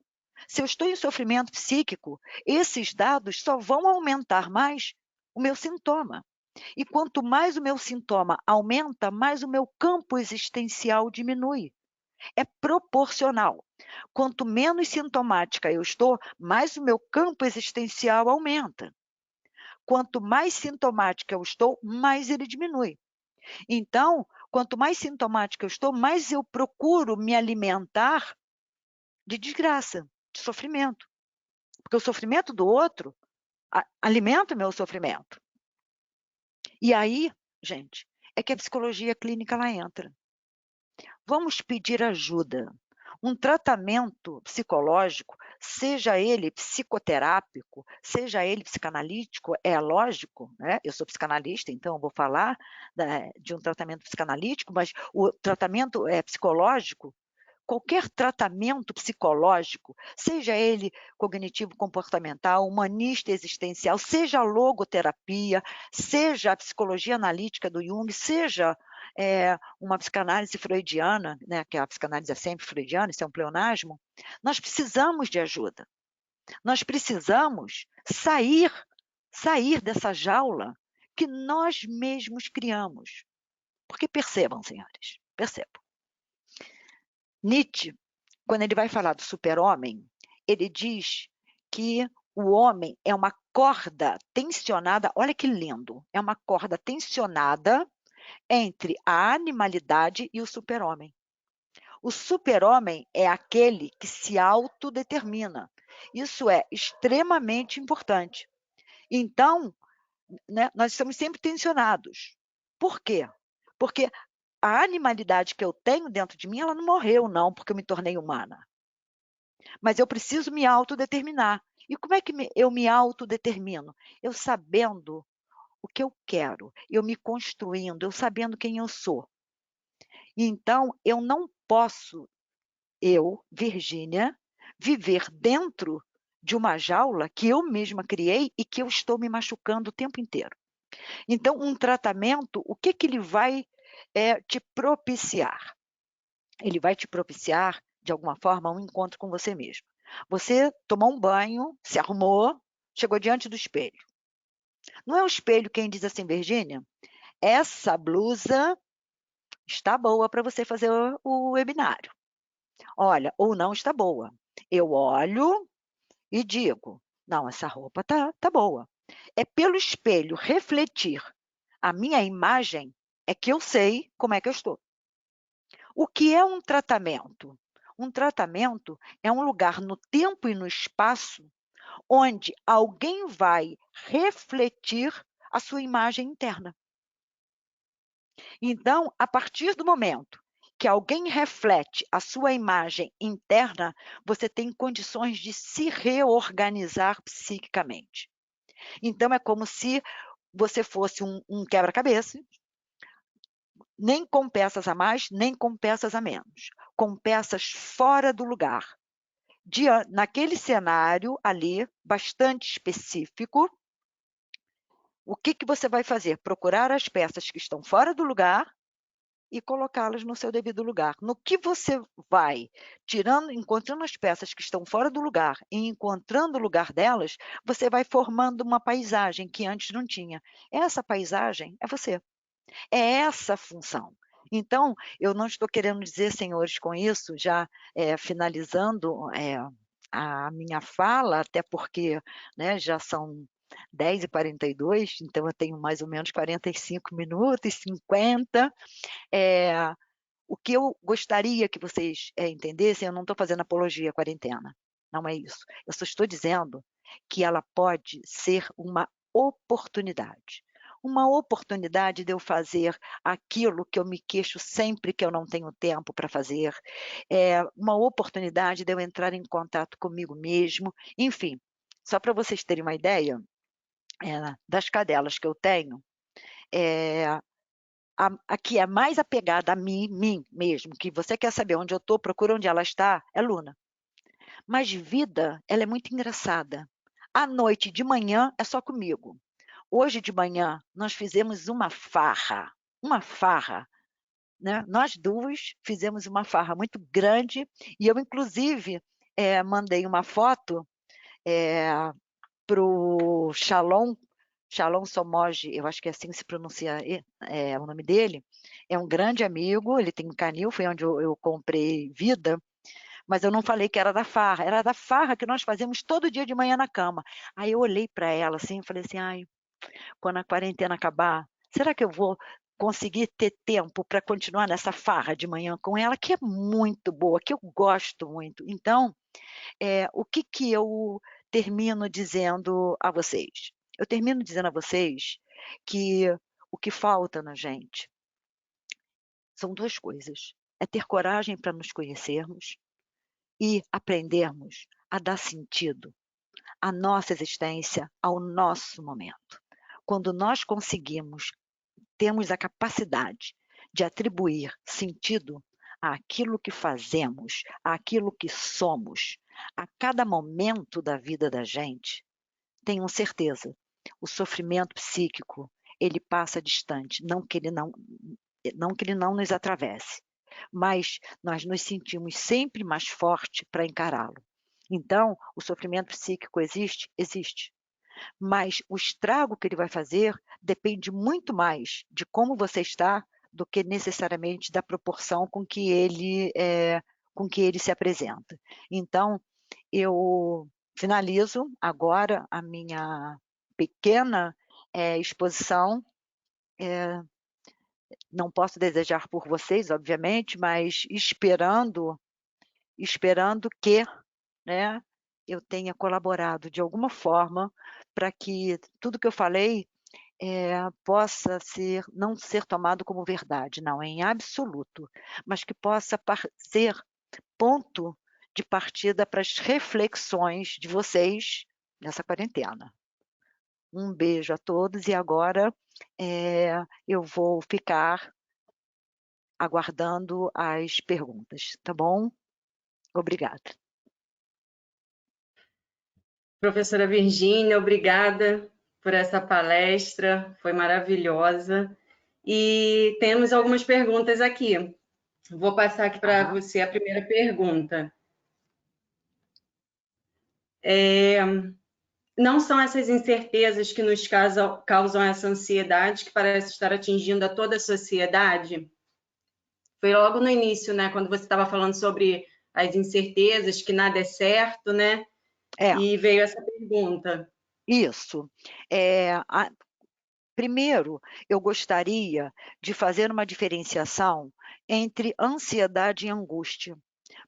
B: Se eu estou em sofrimento psíquico, esses dados só vão aumentar mais o meu sintoma. E quanto mais o meu sintoma aumenta, mais o meu campo existencial diminui. É proporcional. Quanto menos sintomática eu estou, mais o meu campo existencial aumenta. Quanto mais sintomática eu estou, mais ele diminui. Então, quanto mais sintomática eu estou, mais eu procuro me alimentar de desgraça, de sofrimento. Porque o sofrimento do outro alimenta o meu sofrimento. E aí, gente, é que a psicologia clínica ela entra. Vamos pedir ajuda. Um tratamento psicológico, seja ele psicoterápico, seja ele psicanalítico, é lógico, né? Eu sou psicanalista, então eu vou falar de um tratamento psicanalítico, mas o tratamento psicológico, qualquer tratamento psicológico, seja ele cognitivo-comportamental, humanista existencial, seja a logoterapia, seja a psicologia analítica do Jung, seja uma psicanálise freudiana, né, que a psicanálise é sempre freudiana, isso é um pleonasmo, nós precisamos de ajuda. Nós precisamos sair sair dessa jaula que nós mesmos criamos. Porque percebam, senhores, percebam. Nietzsche, quando ele vai falar do super-homem, ele diz que o homem é uma corda tensionada, olha que lindo, é uma corda tensionada entre a animalidade e o super-homem. O super-homem é aquele que se autodetermina. Isso é extremamente importante. Então, né, nós estamos sempre tensionados. Por quê? Porque a animalidade que eu tenho dentro de mim, ela não morreu, não, porque eu me tornei humana. Mas eu preciso me autodeterminar. E como é que eu me autodetermino? Eu sabendo o que eu quero, eu me construindo, eu sabendo quem eu sou. Então, eu não posso, Virgínia, viver dentro de uma jaula que eu mesma criei e que eu estou me machucando o tempo inteiro. Então, um tratamento, o que ele vai te propiciar? Ele vai te propiciar, de alguma forma, um encontro com você mesmo. Você tomou um banho, se arrumou, chegou diante do espelho. Não é o espelho quem diz assim, Virgínia, essa blusa está boa para você fazer o webinário. Olha, ou não está boa. Eu olho e digo, não, essa roupa tá boa. É pelo espelho refletir a minha imagem é que eu sei como é que eu estou. O que é um tratamento? Um tratamento é um lugar no tempo e no espaço onde alguém vai refletir a sua imagem interna. Então, a partir do momento que alguém reflete a sua imagem interna, você tem condições de se reorganizar psiquicamente. Então, é como se você fosse um quebra-cabeça, nem com peças a mais, nem com peças a menos, com peças fora do lugar. Naquele cenário ali, bastante específico, o que você vai fazer? Procurar as peças que estão fora do lugar e colocá-las no seu devido lugar. No que você vai encontrando as peças que estão fora do lugar e encontrando o lugar delas, você vai formando uma paisagem que antes não tinha. Essa paisagem é você. É essa a função. Então, eu não estou querendo dizer, senhores, com isso, já finalizando a minha fala, até porque, né, já são 10h42, então eu tenho mais ou menos 45 minutos, 50. O que eu gostaria que vocês entendessem, eu não estou fazendo apologia à quarentena, não é isso. Eu só estou dizendo que ela pode ser uma oportunidade. Uma oportunidade de eu fazer aquilo que eu me queixo sempre que eu não tenho tempo para fazer, uma oportunidade de eu entrar em contato comigo mesmo, enfim, só para vocês terem uma ideia, das cadelas que eu tenho, a que é mais apegada a mim mesmo, que você quer saber onde eu estou, procura onde ela está, é Luna. Mas vida, ela é muito engraçada. À noite, de manhã, é só comigo. Hoje de manhã, nós fizemos uma farra, né? Nós duas fizemos uma farra muito grande, e eu, inclusive, mandei uma foto para o Shalom Somoji, eu acho que é assim que se pronuncia o nome dele, é um grande amigo, ele tem um canil, foi onde eu comprei vida, mas eu não falei que era da farra que nós fazemos todo dia de manhã na cama. Aí eu olhei para ela assim e falei assim, ai, quando a quarentena acabar, será que eu vou conseguir ter tempo para continuar nessa farra de manhã com ela, que é muito boa, que eu gosto muito. Então, o que eu termino dizendo a vocês? Eu termino dizendo a vocês que o que falta na gente são duas coisas. É ter coragem para nos conhecermos e aprendermos a dar sentido à nossa existência, ao nosso momento. Quando nós conseguimos, temos a capacidade de atribuir sentido àquilo que fazemos, àquilo que somos, a cada momento da vida da gente, tenham certeza, o sofrimento psíquico, ele passa distante, não que ele não nos atravesse, mas nós nos sentimos sempre mais forte para encará-lo. Então, o sofrimento psíquico existe? Existe. mas o estrago que ele vai fazer depende muito mais de como você está do que necessariamente da proporção com que ele se apresenta. Então, eu finalizo agora a minha pequena exposição. Não posso desejar por vocês, obviamente, mas esperando que, né, eu tenha colaborado de alguma forma para que tudo que eu falei possa não ser tomado como verdade, não, em absoluto, mas que possa ser ponto de partida para as reflexões de vocês nessa quarentena. Um beijo a todos e agora eu vou ficar aguardando as perguntas, tá bom? Obrigada.
A: Professora Virgínia, obrigada por essa palestra, foi maravilhosa. E temos algumas perguntas aqui. Vou passar aqui para você a primeira pergunta. Não são essas incertezas que nos causam essa ansiedade que parece estar atingindo a toda a sociedade? Foi logo no início, né, quando você estava falando sobre as incertezas, que nada é certo, né? E veio essa pergunta.
B: Isso. Primeiro, eu gostaria de fazer uma diferenciação entre ansiedade e angústia,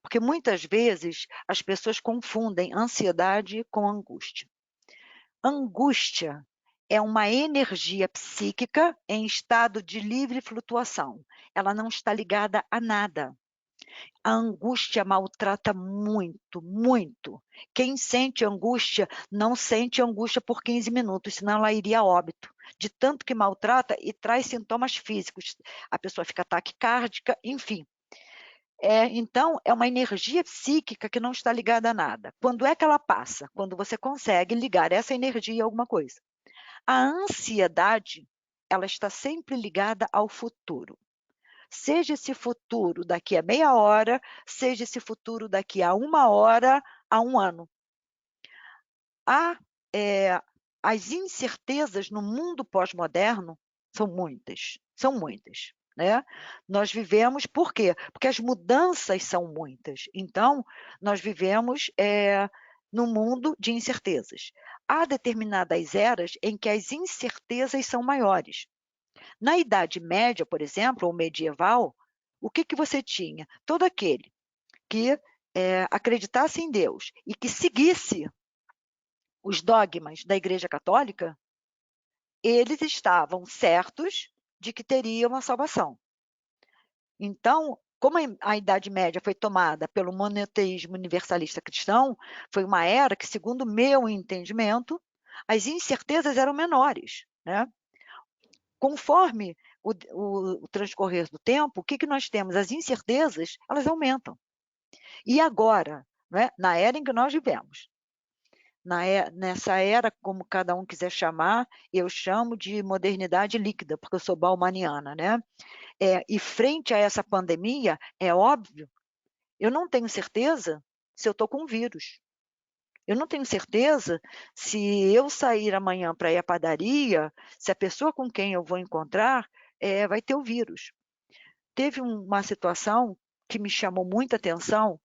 B: porque muitas vezes as pessoas confundem ansiedade com angústia. Angústia é uma energia psíquica em estado de livre flutuação. Ela não está ligada a nada. A angústia maltrata muito, muito. Quem sente angústia, não sente angústia por 15 minutos, senão ela iria a óbito. De tanto que maltrata e traz sintomas físicos. A pessoa fica taquicárdica, enfim. Então, é uma energia psíquica que não está ligada a nada. Quando é que ela passa? Quando você consegue ligar essa energia a alguma coisa. A ansiedade, ela está sempre ligada ao futuro. Seja esse futuro daqui a meia hora, seja esse futuro daqui a 1 hora, a 1 ano. As incertezas no mundo pós-moderno são muitas, né? Nós vivemos, por quê? Porque as mudanças são muitas. Então, nós vivemos num mundo de incertezas. Há determinadas eras em que as incertezas são maiores. Na Idade Média, por exemplo, ou medieval, o que você tinha? Todo aquele que acreditasse em Deus e que seguisse os dogmas da Igreja Católica, eles estavam certos de que teriam a salvação. Então, como a Idade Média foi tomada pelo monoteísmo universalista cristão, foi uma era que, segundo o meu entendimento, as incertezas eram menores, né? Conforme o transcorrer do tempo, o que nós temos? As incertezas, elas aumentam. E agora, né, na era em que nós vivemos, nessa era, como cada um quiser chamar, eu chamo de modernidade líquida, porque eu sou baumaniana, né? E frente a essa pandemia, é óbvio, eu não tenho certeza se eu estou com vírus. Eu não tenho certeza se eu sair amanhã para ir à padaria, se a pessoa com quem eu vou encontrar vai ter o vírus. Teve uma situação que me chamou muita atenção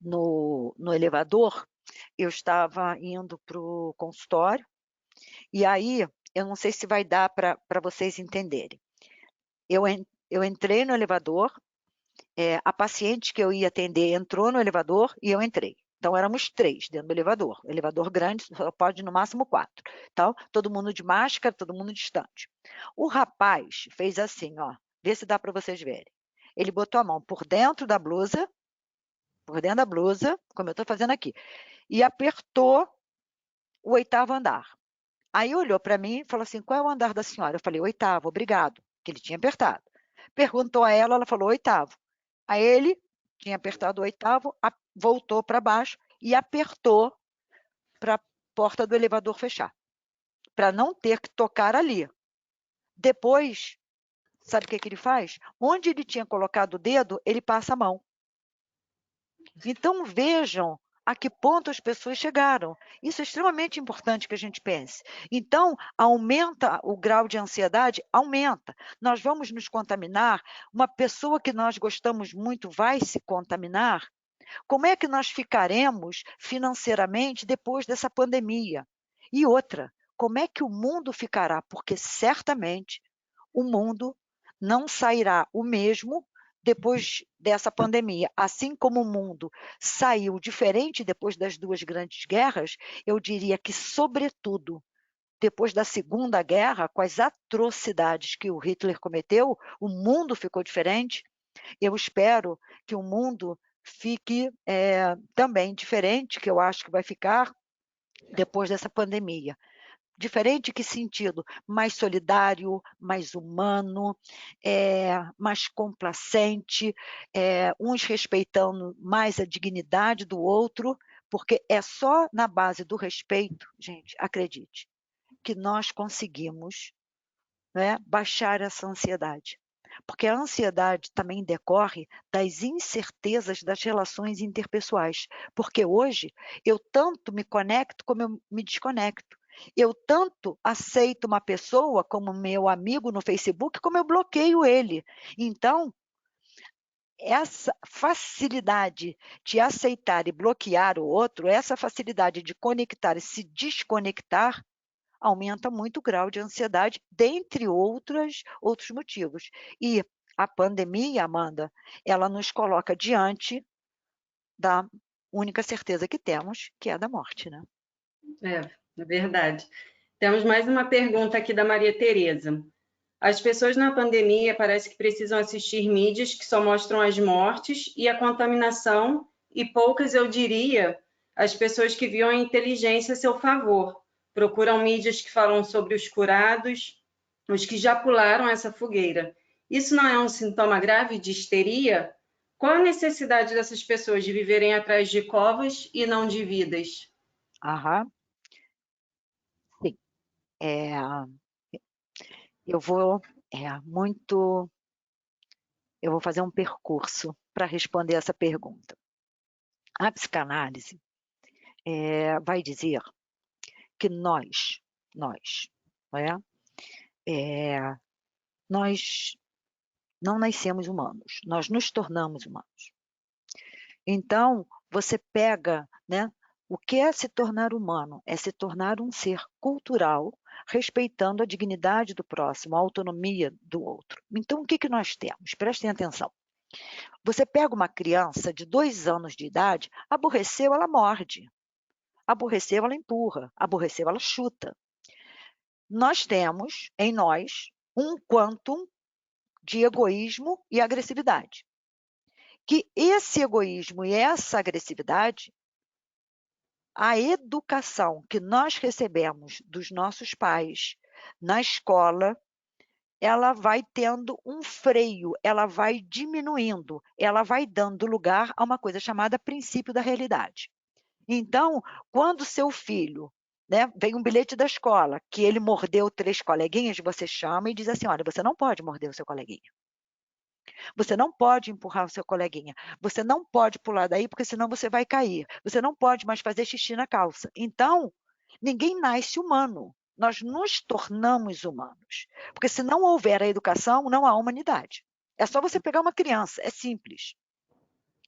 B: no elevador. Eu estava indo para o consultório, e aí, eu não sei se vai dar para vocês entenderem. Eu entrei no elevador, a paciente que eu ia atender entrou no elevador e eu entrei. Então, éramos 3 dentro do elevador. Elevador grande, só pode no máximo 4. Então, todo mundo de máscara, todo mundo distante. O rapaz fez assim, ó, vê se dá para vocês verem. Ele botou a mão por dentro da blusa, como eu estou fazendo aqui, e apertou o 8º andar. Aí olhou para mim e falou assim, qual é o andar da senhora? Eu falei, 8º, obrigado, que ele tinha apertado. Perguntou a ela falou, 8º. Aí ele tinha apertado o 8º, voltou para baixo e apertou para a porta do elevador fechar, para não ter que tocar ali. Depois, sabe o que ele faz? Onde ele tinha colocado o dedo, ele passa a mão. Então, vejam a que ponto as pessoas chegaram. Isso é extremamente importante que a gente pense. Então, aumenta o grau de ansiedade? Aumenta. Nós vamos nos contaminar? Uma pessoa que nós gostamos muito vai se contaminar? Como é que nós ficaremos financeiramente depois dessa pandemia? E outra, como é que o mundo ficará? Porque certamente o mundo não sairá o mesmo depois dessa pandemia. Assim como o mundo saiu diferente depois das duas grandes guerras, eu diria que, sobretudo, depois da Segunda Guerra, com as atrocidades que o Hitler cometeu, o mundo ficou diferente. Eu espero que o mundo fique também diferente, que eu acho que vai ficar depois dessa pandemia. Diferente em que sentido? Mais solidário, mais humano, mais complacente, uns respeitando mais a dignidade do outro, porque é só na base do respeito, gente, acredite, que nós conseguimos, né, baixar essa ansiedade. Porque a ansiedade também decorre das incertezas das relações interpessoais. Porque hoje eu tanto me conecto como eu me desconecto. Eu tanto aceito uma pessoa como meu amigo no Facebook, como eu bloqueio ele. Então, essa facilidade de aceitar e bloquear o outro, essa facilidade de conectar e se desconectar, aumenta muito o grau de ansiedade, dentre outros motivos. E a pandemia, Amanda, ela nos coloca diante da única certeza que temos, que é a da morte, né?
A: É verdade. Temos mais uma pergunta aqui da Maria Tereza. As pessoas na pandemia parece que precisam assistir mídias que só mostram as mortes e a contaminação, e poucas, eu diria, as pessoas que viam a inteligência a seu favor. Procuram mídias que falam sobre os curados, os que já pularam essa fogueira. Isso não é um sintoma grave de histeria? Qual a necessidade dessas pessoas de viverem atrás de covas e não de vidas?
B: Aham, sim. Eu vou muito, eu vou fazer um percurso para responder essa pergunta. A psicanálise vai dizer que nós, não é? Nós não nascemos humanos, nós nos tornamos humanos. Então, você pega, né, o que é se tornar humano? É se tornar um ser cultural, respeitando a dignidade do próximo, a autonomia do outro. Então, o que que nós temos? Prestem atenção. Você pega uma criança de 2 anos de idade, aborreceu, ela morde. Aborreceu, ela empurra. Aborreceu, ela chuta. Nós temos em nós um quantum de egoísmo e agressividade. Que esse egoísmo e essa agressividade, a educação que nós recebemos dos nossos pais na escola, ela vai tendo um freio, ela vai diminuindo, ela vai dando lugar a uma coisa chamada princípio da realidade. Então, quando seu filho, né, vem um bilhete da escola, que ele mordeu 3 coleguinhas, você chama e diz assim: olha, você não pode morder o seu coleguinha. Você não pode empurrar o seu coleguinha. Você não pode pular daí, porque senão você vai cair. Você não pode mais fazer xixi na calça. Então, ninguém nasce humano. Nós nos tornamos humanos. Porque se não houver a educação, não há humanidade. É só você pegar uma criança, é simples.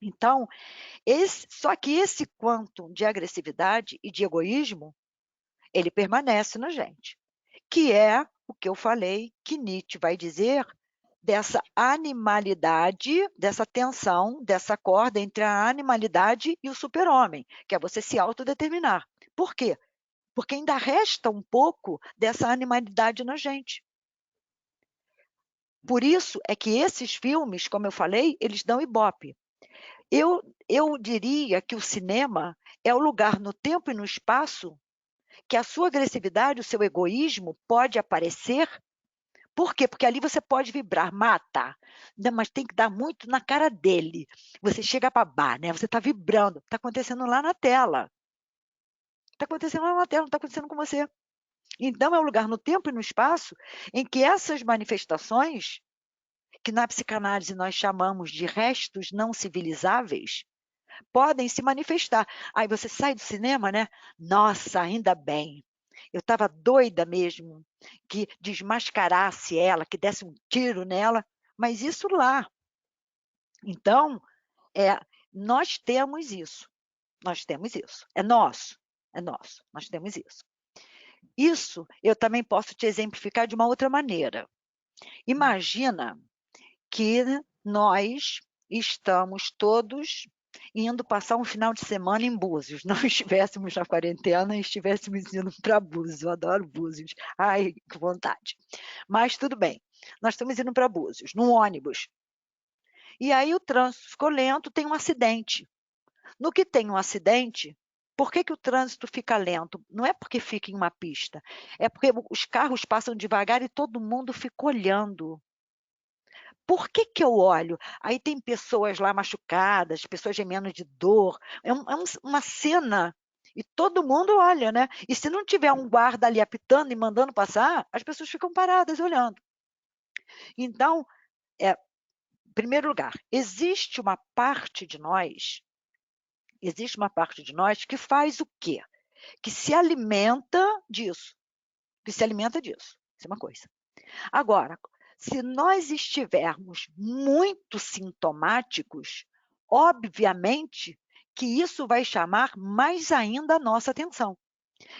B: Então, só que esse quantum de agressividade e de egoísmo, ele permanece na gente, que é o que eu falei, que Nietzsche vai dizer dessa animalidade, dessa tensão, dessa corda entre a animalidade e o super-homem, que é você se autodeterminar. Por quê? Porque ainda resta um pouco dessa animalidade na gente. Por isso é que esses filmes, como eu falei, eles dão ibope. Eu diria que o cinema é o lugar no tempo e no espaço que a sua agressividade, o seu egoísmo pode aparecer. Por quê? Porque ali você pode vibrar, mata, né, mas tem que dar muito na cara dele. Você chega a babar, né? Você está vibrando. Está acontecendo lá na tela. Está acontecendo lá na tela, não está acontecendo com você. Então, é o lugar no tempo e no espaço em que essas manifestações, que na psicanálise nós chamamos de restos não civilizáveis, podem se manifestar. Aí você sai do cinema, né? Nossa, ainda bem. Eu estava doida mesmo que desmascarasse ela, que desse um tiro nela, mas isso lá. Então, nós temos isso. Nós temos isso. É nosso. É nosso. Nós temos isso. Isso eu também posso te exemplificar de uma outra maneira. Imagina que nós estamos todos indo passar um final de semana em Búzios. Não estivéssemos na quarentena e estivéssemos indo para Búzios. Eu adoro Búzios. Ai, que vontade. Mas tudo bem. Nós estamos indo para Búzios, num ônibus. E aí o trânsito ficou lento, tem um acidente. No que tem um acidente, por que o trânsito fica lento? Não é porque fica em uma pista, é porque os carros passam devagar e todo mundo fica olhando. Por que eu olho? Aí tem pessoas lá machucadas, pessoas gemendo de dor. Uma cena e todo mundo olha, né? E se não tiver um guarda ali apitando e mandando passar, as pessoas ficam paradas olhando. Então, em primeiro lugar, existe uma parte de nós que faz o quê? Que se alimenta disso. Isso é uma coisa. Agora, se nós estivermos muito sintomáticos, obviamente que isso vai chamar mais ainda a nossa atenção.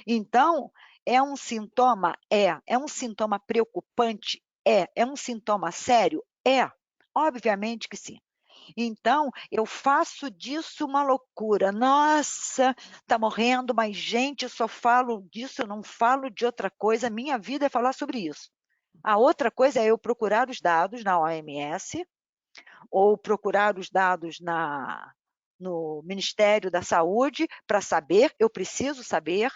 B: Então, é um sintoma? É um sintoma preocupante? É um sintoma sério? Obviamente que sim. Então, eu faço disso uma loucura. Nossa, está morrendo mais gente, eu só falo disso, eu não falo de outra coisa. Minha vida é falar sobre isso. A outra coisa é eu procurar os dados na OMS ou procurar os dados no Ministério da Saúde para saber, eu preciso saber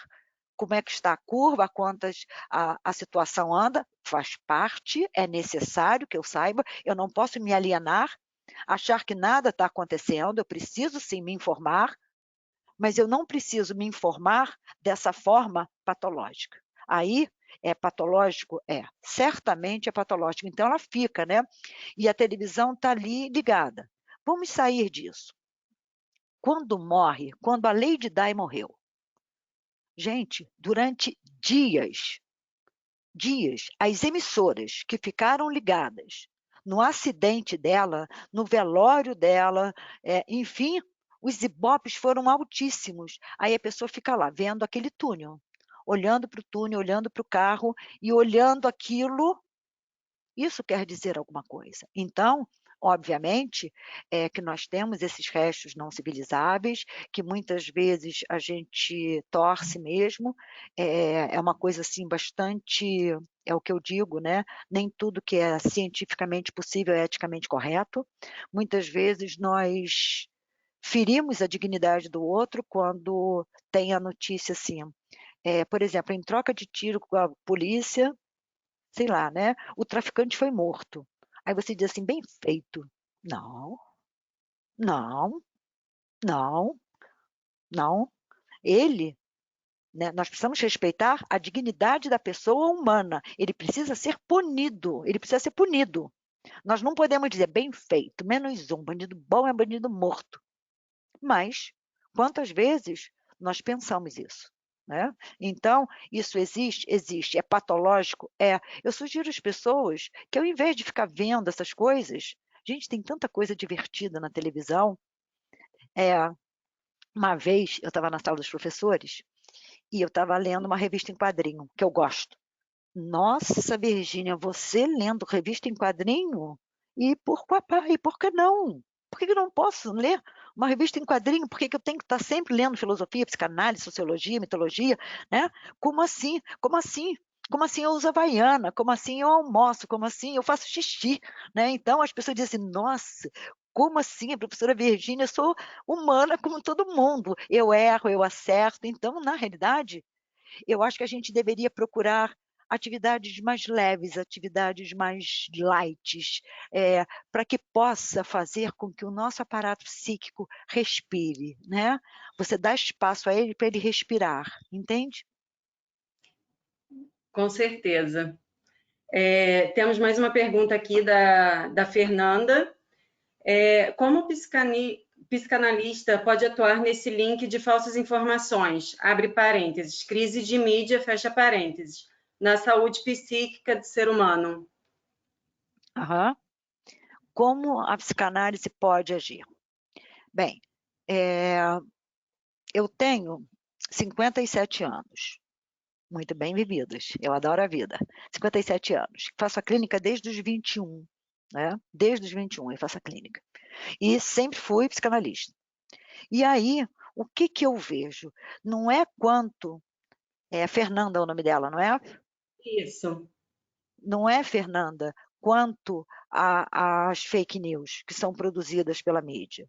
B: como é que está a curva, quantas a situação anda, faz parte, é necessário que eu saiba, eu não posso me alienar, achar que nada está acontecendo, eu preciso sim me informar, mas eu não preciso me informar dessa forma patológica. Aí, é patológico? Certamente é patológico. Então, ela fica, né? E a televisão está ali ligada. Vamos sair disso. Quando a Lady Di morreu, gente, durante dias, as emissoras que ficaram ligadas no acidente dela, no velório dela, enfim, os ibopes foram altíssimos. Aí a pessoa fica lá, vendo aquele túnel, olhando para o túnel, olhando para o carro e olhando aquilo. Isso quer dizer alguma coisa. Então, obviamente, que nós temos esses restos não civilizáveis, que muitas vezes a gente torce mesmo, é uma coisa assim bastante, é o que eu digo, né? Nem tudo que é cientificamente possível é eticamente correto. Muitas vezes nós ferimos a dignidade do outro quando tem a notícia assim. Por exemplo, em troca de tiro com a polícia, sei lá, né? O traficante foi morto. Aí você diz assim, bem feito. Não, não, não, não. Ele, né, nós precisamos respeitar a dignidade da pessoa humana. Ele precisa ser punido. Ele precisa ser punido. Nós não podemos dizer bem feito, menos um. Bandido bom é bandido morto. Mas, quantas vezes nós pensamos isso? Né? Então, isso existe? Existe. É patológico? Eu sugiro às pessoas que, ao invés de ficar vendo essas coisas, gente, tem tanta coisa divertida na televisão. Uma vez, eu estava na sala dos professores e eu estava lendo uma revista em quadrinho, que eu gosto. Nossa, Virgínia, você lendo revista em quadrinho? E por papai, por que não? Por que eu não posso ler uma revista em quadrinho? Por que eu tenho que estar sempre lendo filosofia, psicanálise, sociologia, mitologia? Né? Como assim? Como assim? Como assim eu uso Havaiana? Como assim eu almoço? Como assim eu faço xixi? Né? Então as pessoas dizem assim, nossa, como assim, professora Virgínia? Eu sou humana como todo mundo. Eu erro, eu acerto. Então, na realidade, eu acho que a gente deveria procurar atividades mais leves, atividades mais light, para que possa fazer com que o nosso aparato psíquico respire, né? Você dá espaço a ele para ele respirar, entende?
A: Com certeza. Temos mais uma pergunta aqui da Fernanda. Como psicanalista pode atuar nesse link de falsas informações, abre parênteses, crise de mídia, fecha parênteses, na saúde psíquica do ser humano?
B: Uhum. Como a psicanálise pode agir? Bem, eu tenho 57 anos, muito bem vividos, eu adoro a vida. 57 anos, faço a clínica desde os 21, né? Desde os 21 eu faço a clínica. E sempre fui psicanalista. E aí, o que que eu vejo? Não é quanto... Fernanda é o nome dela, não é?
A: Isso.
B: Não é, Fernanda, quanto às fake news que são produzidas pela mídia.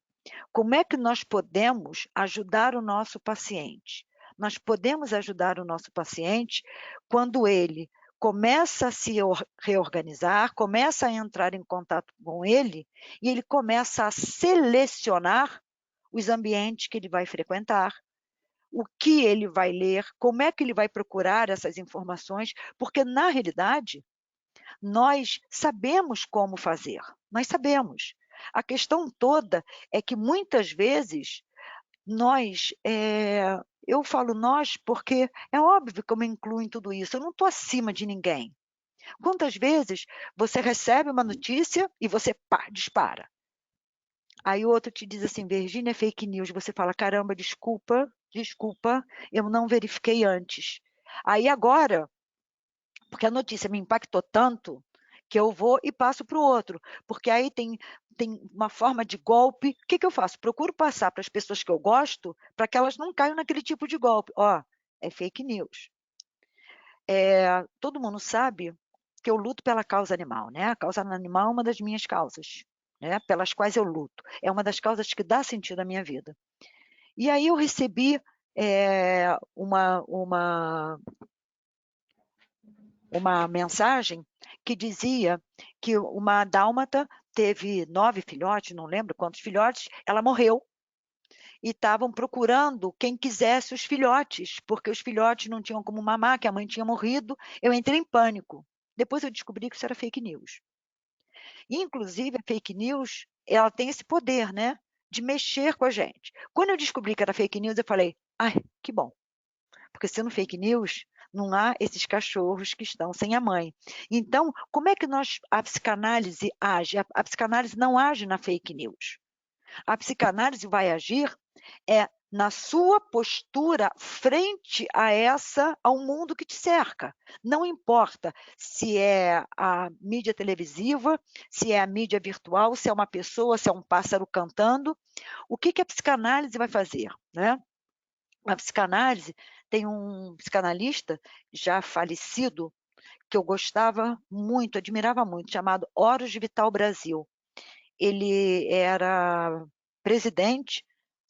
B: Como é que nós podemos ajudar o nosso paciente? Nós podemos ajudar o nosso paciente quando ele começa a se reorganizar, começa a entrar em contato com ele e ele começa a selecionar os ambientes que ele vai frequentar, o que ele vai ler, como é que ele vai procurar essas informações, porque, na realidade, nós sabemos como fazer, nós sabemos. A questão toda é que, muitas vezes, eu falo nós porque é óbvio que eu me incluo em tudo isso, eu não estou acima de ninguém. Quantas vezes você recebe uma notícia e você dispara? Aí o outro te diz assim, Virgínia, é fake news. Você fala, caramba, desculpa, eu não verifiquei antes. Aí agora, porque a notícia me impactou tanto, que eu vou e passo para o outro, porque aí tem uma forma de golpe. O que que eu faço? Procuro passar para as pessoas que eu gosto, para que elas não caiam naquele tipo de golpe. Ó, é fake news. Todo mundo sabe que eu luto pela causa animal, né? A causa animal é uma das minhas causas, né? Pelas quais eu luto. É uma das causas que dá sentido à minha vida. E aí eu recebi uma mensagem que dizia que uma dálmata teve 9 filhotes, não lembro quantos filhotes, ela morreu. E estavam procurando quem quisesse os filhotes, porque os filhotes não tinham como mamar, que a mãe tinha morrido. Eu entrei em pânico. Depois eu descobri que isso era fake news. E, inclusive, a fake news, ela tem esse poder, né, de mexer com a gente. Quando eu descobri que era fake news, eu falei, ai, que bom. Porque sendo fake news, não há esses cachorros que estão sem a mãe. Então, como é que a psicanálise age? A psicanálise não age na fake news. A psicanálise vai agir na sua postura frente ao mundo que te cerca. Não importa se é a mídia televisiva, se é a mídia virtual, se é uma pessoa, se é um pássaro cantando. O que que a psicanálise vai fazer, né? A psicanálise, tem um psicanalista já falecido, que eu gostava muito, admirava muito, chamado Horus Vital Brasil. Ele era presidente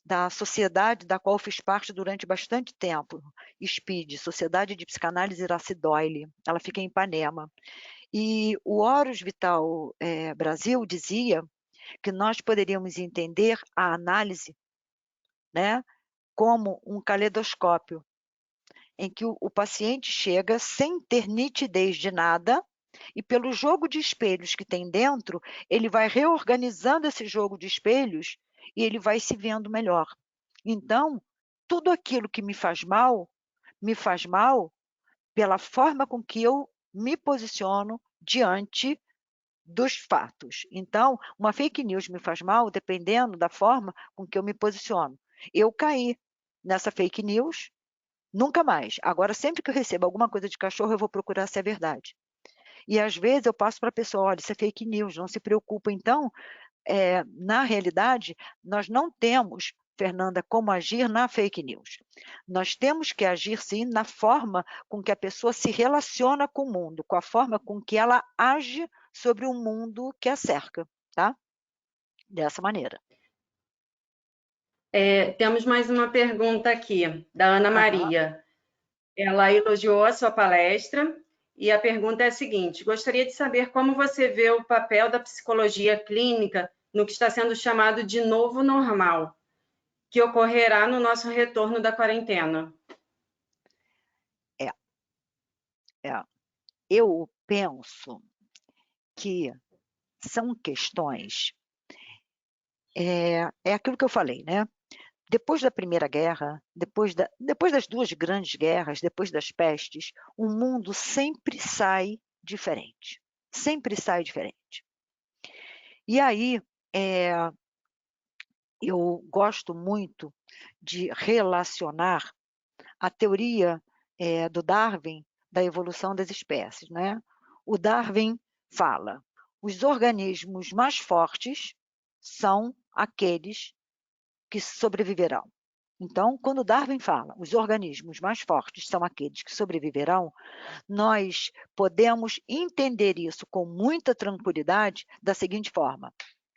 B: da sociedade da qual fiz parte durante bastante tempo, SPID, Sociedade de Psicanálise Iraci Doyle, ela fica em Ipanema. E o Horus Vital Brasil dizia que nós poderíamos entender a análise, né, como um caleidoscópio, em que o paciente chega sem ter nitidez de nada, e pelo jogo de espelhos que tem dentro, ele vai reorganizando esse jogo de espelhos e ele vai se vendo melhor. Então, tudo aquilo que me faz mal pela forma com que eu me posiciono diante dos fatos. Então, uma fake news me faz mal dependendo da forma com que eu me posiciono. Eu caí nessa fake news, nunca mais. Agora, sempre que eu recebo alguma coisa de cachorro, eu vou procurar se é verdade. E, às vezes, eu passo para a pessoa, olha, isso é fake news, não se preocupa. Então, na realidade, nós não temos, Fernanda, como agir na fake news. Nós temos que agir, sim, na forma com que a pessoa se relaciona com o mundo, com a forma com que ela age sobre o mundo que a cerca, tá? Dessa maneira.
A: Temos mais uma pergunta aqui, da Ana
B: Aham.
A: Maria. Ela elogiou a sua palestra e a pergunta é a seguinte: gostaria de saber como você vê o papel da psicologia clínica no que está sendo chamado de novo normal, que ocorrerá no nosso retorno da quarentena.
B: É, é. Eu penso que são questões é aquilo que eu falei, né? Depois da Primeira Guerra, depois das duas grandes guerras, depois das pestes, o mundo sempre sai diferente. Sempre sai diferente. E aí, eu gosto muito de relacionar a teoria do Darwin da evolução das espécies, né? O Darwin fala: os organismos mais fortes são aqueles que sobreviverão. Então, quando Darwin fala, os organismos mais fortes são aqueles que sobreviverão, nós podemos entender isso com muita tranquilidade da seguinte forma,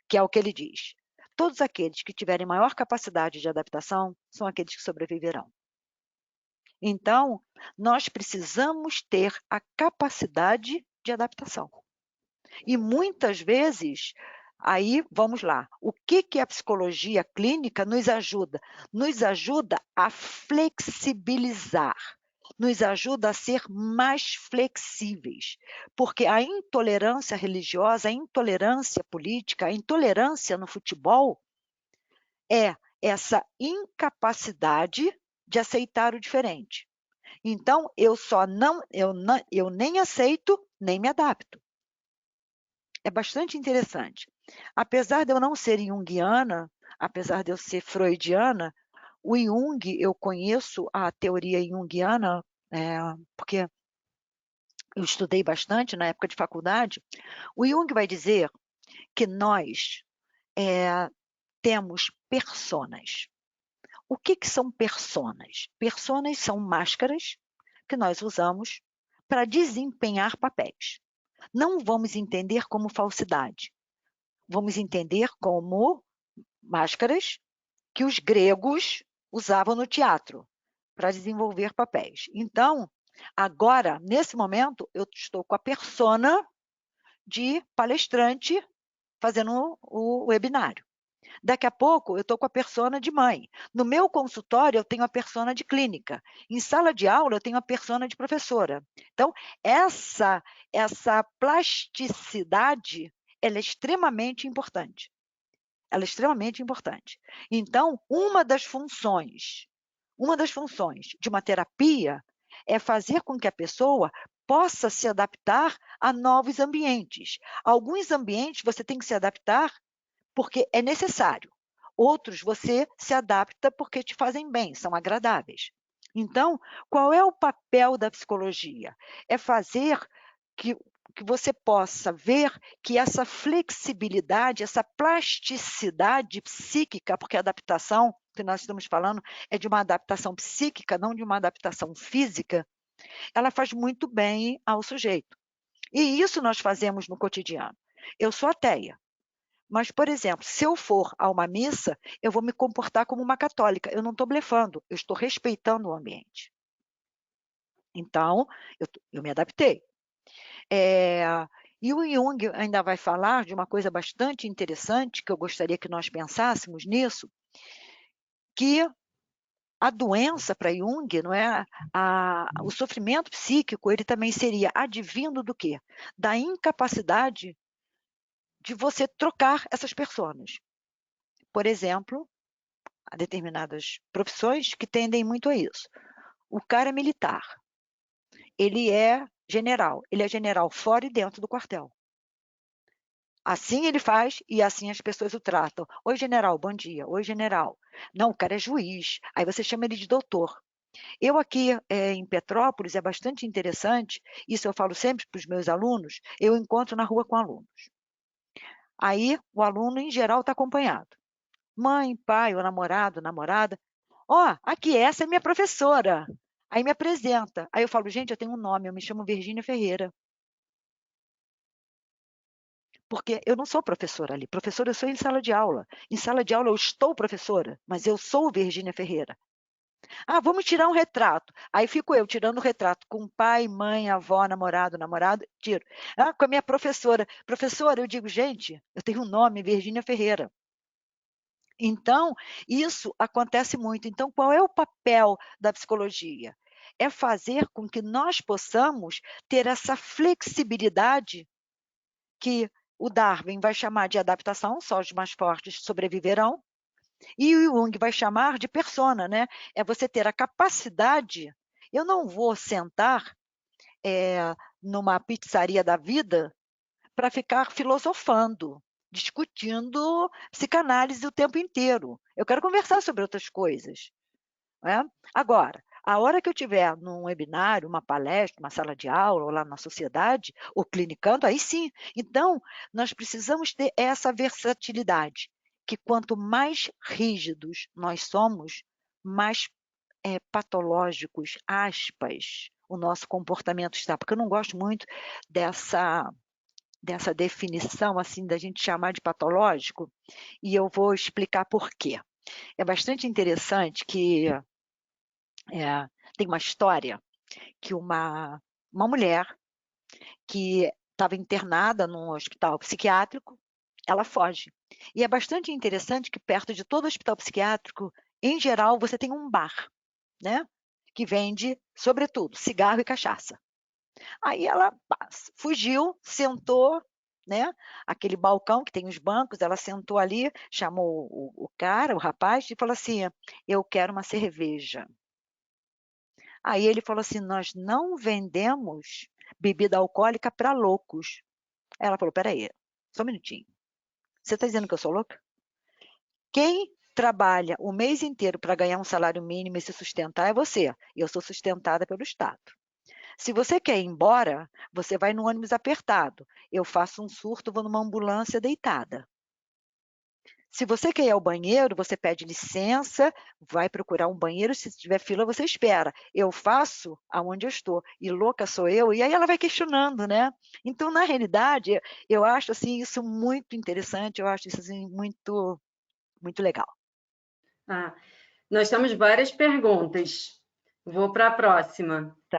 B: que é o que ele diz: todos aqueles que tiverem maior capacidade de adaptação são aqueles que sobreviverão. Então, nós precisamos ter a capacidade de adaptação. E muitas vezes, aí vamos lá, o que a psicologia clínica nos ajuda? Nos ajuda a flexibilizar, nos ajuda a ser mais flexíveis, porque a intolerância religiosa, a intolerância política, a intolerância no futebol é essa incapacidade de aceitar o diferente. Então, eu nem aceito, nem me adapto. É bastante interessante. Apesar de eu não ser junguiana, apesar de eu ser freudiana, o Jung, eu conheço a teoria junguiana, porque eu estudei bastante na época de faculdade. O Jung vai dizer que nós temos personas. O que são personas? Personas são máscaras que nós usamos para desempenhar papéis. Não vamos entender como falsidade. Vamos entender como máscaras que os gregos usavam no teatro para desenvolver papéis. Então, agora, nesse momento, eu estou com a persona de palestrante fazendo o webinário. Daqui a pouco, eu estou com a persona de mãe. No meu consultório, eu tenho a persona de clínica. Em sala de aula, eu tenho a persona de professora. Então, essa plasticidade, ela é extremamente importante. Ela é extremamente importante. Então, uma das funções de uma terapia é fazer com que a pessoa possa se adaptar a novos ambientes. Alguns ambientes você tem que se adaptar porque é necessário. Outros você se adapta porque te fazem bem, são agradáveis. Então, qual é o papel da psicologia? É fazer que você possa ver que essa flexibilidade, essa plasticidade psíquica, porque a adaptação que nós estamos falando é de uma adaptação psíquica, não de uma adaptação física, ela faz muito bem ao sujeito. E isso nós fazemos no cotidiano. Eu sou ateia. Mas, por exemplo, se eu for a uma missa, eu vou me comportar como uma católica. Eu não estou blefando, eu estou respeitando o ambiente. Então, eu me adaptei. E o Jung ainda vai falar de uma coisa bastante interessante, que eu gostaria que nós pensássemos nisso, que a doença para Jung, não é? O sofrimento psíquico, ele também seria advindo do quê? Da incapacidade de você trocar essas pessoas. Por exemplo, há determinadas profissões que tendem muito a isso. O cara é militar, ele é general fora e dentro do quartel. Assim ele faz e assim as pessoas o tratam. Oi, general, bom dia. Oi, general. Não, o cara é juiz. Aí você chama ele de doutor. Eu aqui em Petrópolis, é bastante interessante, isso eu falo sempre para os meus alunos, eu encontro na rua com alunos. Aí o aluno, em geral, está acompanhado. Mãe, pai, ou namorado, namorada. Ó, aqui, essa é minha professora. Aí me apresenta. Aí eu falo, gente, eu tenho um nome, eu me chamo Virgínia Ferreira. Porque eu não sou professora ali. Professora eu sou em sala de aula. Em sala de aula eu estou professora, mas eu sou Virgínia Ferreira. Ah, vamos tirar um retrato. Aí fico eu tirando o retrato com pai, mãe, avó, namorado, tiro. Ah, com a minha professora. Professora, eu digo, gente, eu tenho um nome, Virgínia Ferreira. Então, isso acontece muito. Então, qual é o papel da psicologia? É fazer com que nós possamos ter essa flexibilidade que o Darwin vai chamar de adaptação, só os mais fortes sobreviverão, e o Jung vai chamar de persona, né? É você ter a capacidade. Eu não vou sentar numa pizzaria da vida para ficar filosofando, discutindo psicanálise o tempo inteiro. Eu quero conversar sobre outras coisas. Né? Agora, a hora que eu estiver num webinário, uma palestra, uma sala de aula, ou lá na sociedade, ou clinicando, aí sim. Então, nós precisamos ter essa versatilidade, que quanto mais rígidos nós somos, mais patológicos, aspas, o nosso comportamento está. Porque eu não gosto muito dessa definição, assim, da gente chamar de patológico, e eu vou explicar por quê. É bastante interessante que tem uma história que uma mulher que estava internada num hospital psiquiátrico, ela foge. E é bastante interessante que perto de todo hospital psiquiátrico, em geral, você tem um bar, né? Que vende, sobretudo, cigarro e cachaça. Aí ela fugiu, sentou, né? Aquele balcão que tem os bancos, ela sentou ali, chamou o cara, o rapaz, e falou assim: eu quero uma cerveja. Aí ele falou assim: nós não vendemos bebida alcoólica para loucos. Aí ela falou: peraí, só um minutinho. Você está dizendo que eu sou louca? Quem trabalha o mês inteiro para ganhar um salário mínimo e se sustentar é você. E eu sou sustentada pelo Estado. Se você quer ir embora, você vai no ônibus apertado. Eu faço um surto, vou numa ambulância deitada. Se você quer ir ao banheiro, você pede licença, vai procurar um banheiro, se tiver fila, você espera. Eu faço aonde eu estou, e louca sou eu, e aí ela vai questionando, né? Então, na realidade, eu acho assim, isso muito interessante, eu acho isso assim, muito, muito legal.
A: Ah, nós temos várias perguntas. Vou para a próxima.
B: Tá.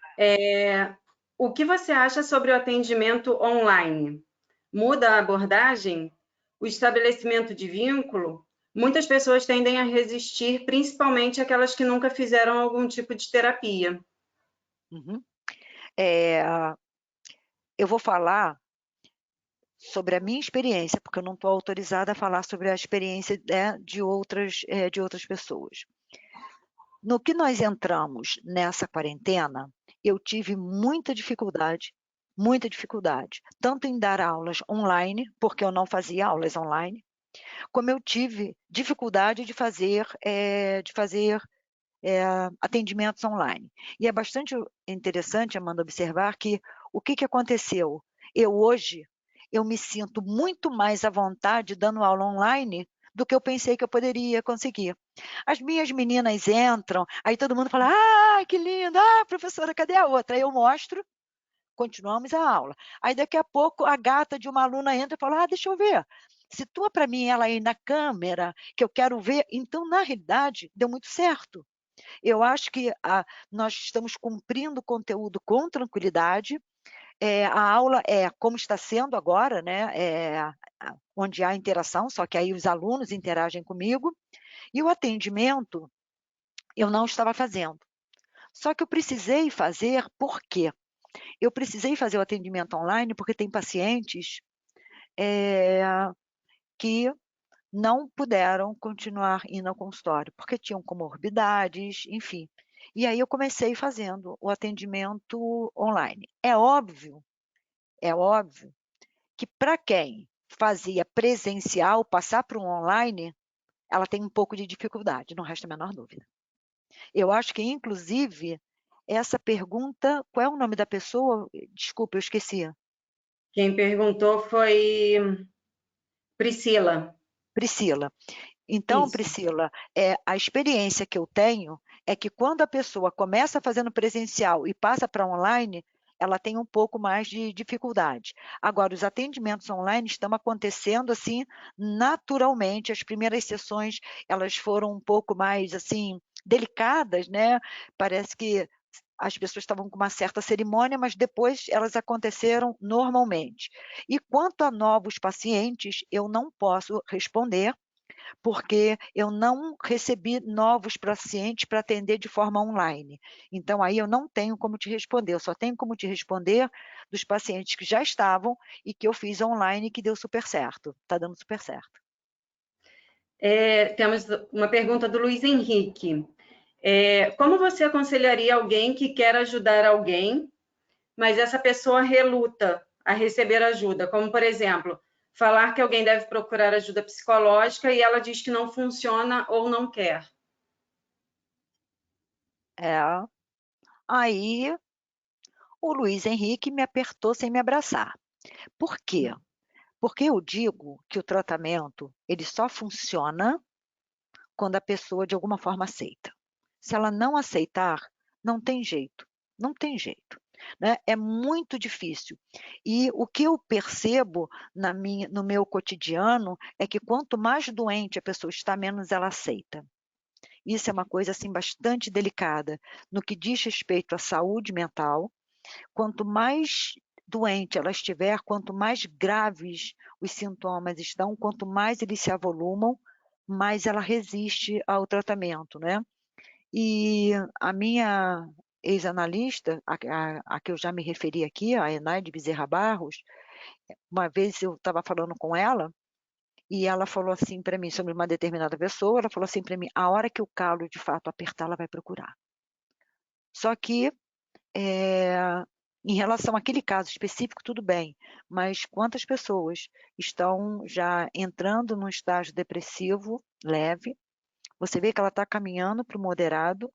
A: O que você acha sobre o atendimento online? Muda a abordagem? O estabelecimento de vínculo? Muitas pessoas tendem a resistir, principalmente aquelas que nunca fizeram algum tipo de terapia.
B: Uhum. Eu vou falar sobre a minha experiência, porque eu não estou autorizada a falar sobre a experiência, né, de outras pessoas. No que nós entramos nessa quarentena, eu tive muita dificuldade, tanto em dar aulas online, porque eu não fazia aulas online, como eu tive dificuldade de fazer atendimentos online. E é bastante interessante, Amanda, observar que o que aconteceu? Hoje, eu me sinto muito mais à vontade dando aula online do que eu pensei que eu poderia conseguir. As minhas meninas entram, aí todo mundo fala: ah, que lindo, ah, professora, cadê a outra? Aí eu mostro, continuamos a aula. Aí daqui a pouco a gata de uma aluna entra e fala: ah, deixa eu ver. Situa para mim ela aí na câmera, que eu quero ver. Então, na realidade, deu muito certo. Eu acho que nós estamos cumprindo o conteúdo com tranquilidade. A aula é como está sendo agora, né? Onde há interação, só que aí os alunos interagem comigo. E o atendimento eu não estava fazendo. Só que eu precisei fazer, por quê? Eu precisei fazer o atendimento online porque tem pacientes que não puderam continuar indo ao consultório, porque tinham comorbidades, enfim. E aí eu comecei fazendo o atendimento online. É óbvio que para quem fazia presencial, passar para um online, ela tem um pouco de dificuldade, não resta a menor dúvida. Eu acho que, inclusive, essa pergunta, qual é o nome da pessoa? Desculpa, eu esqueci.
A: Quem perguntou foi Priscila.
B: Priscila. Então,
A: Isso.
B: Priscila, a experiência que eu tenho é que quando a pessoa começa fazendo presencial e passa para online, ela tem um pouco mais de dificuldade. Agora, os atendimentos online estão acontecendo assim naturalmente. As primeiras sessões, elas foram um pouco mais assim delicadas, né? Parece que as pessoas estavam com uma certa cerimônia, mas depois elas aconteceram normalmente. E quanto a novos pacientes, eu não posso responder, porque eu não recebi novos pacientes para atender de forma online. Então, aí eu não tenho como te responder, eu só tenho como te responder dos pacientes que já estavam e que eu fiz online e que deu super certo, está dando super certo.
A: Temos uma pergunta do Luiz Henrique. Como você aconselharia alguém que quer ajudar alguém, mas essa pessoa reluta a receber ajuda? Como, por exemplo, falar que alguém deve procurar ajuda psicológica e ela diz que não funciona ou não quer.
B: Aí o Luiz Henrique me apertou sem me abraçar. Por quê? Porque eu digo que o tratamento ele só funciona quando a pessoa de alguma forma aceita. Se ela não aceitar, não tem jeito, não tem jeito. Né? É muito difícil. E o que eu percebo no meu cotidiano é que quanto mais doente a pessoa está, menos ela aceita. Isso é uma coisa assim bastante delicada no que diz respeito à saúde mental. Quanto mais doente ela estiver, quanto mais graves os sintomas estão, quanto mais eles se avolumam, mais ela resiste ao tratamento, né? E a minha ex-analista, a que eu já me referi aqui, a Enaide Bezerra Barros, uma vez eu estava falando com ela, e ela falou assim para mim, sobre uma determinada pessoa, ela falou assim para mim, a hora que o calo de fato apertar, ela vai procurar. Só que, em relação àquele caso específico, tudo bem, mas quantas pessoas estão já entrando num estágio depressivo leve, você vê que ela está caminhando para o moderado,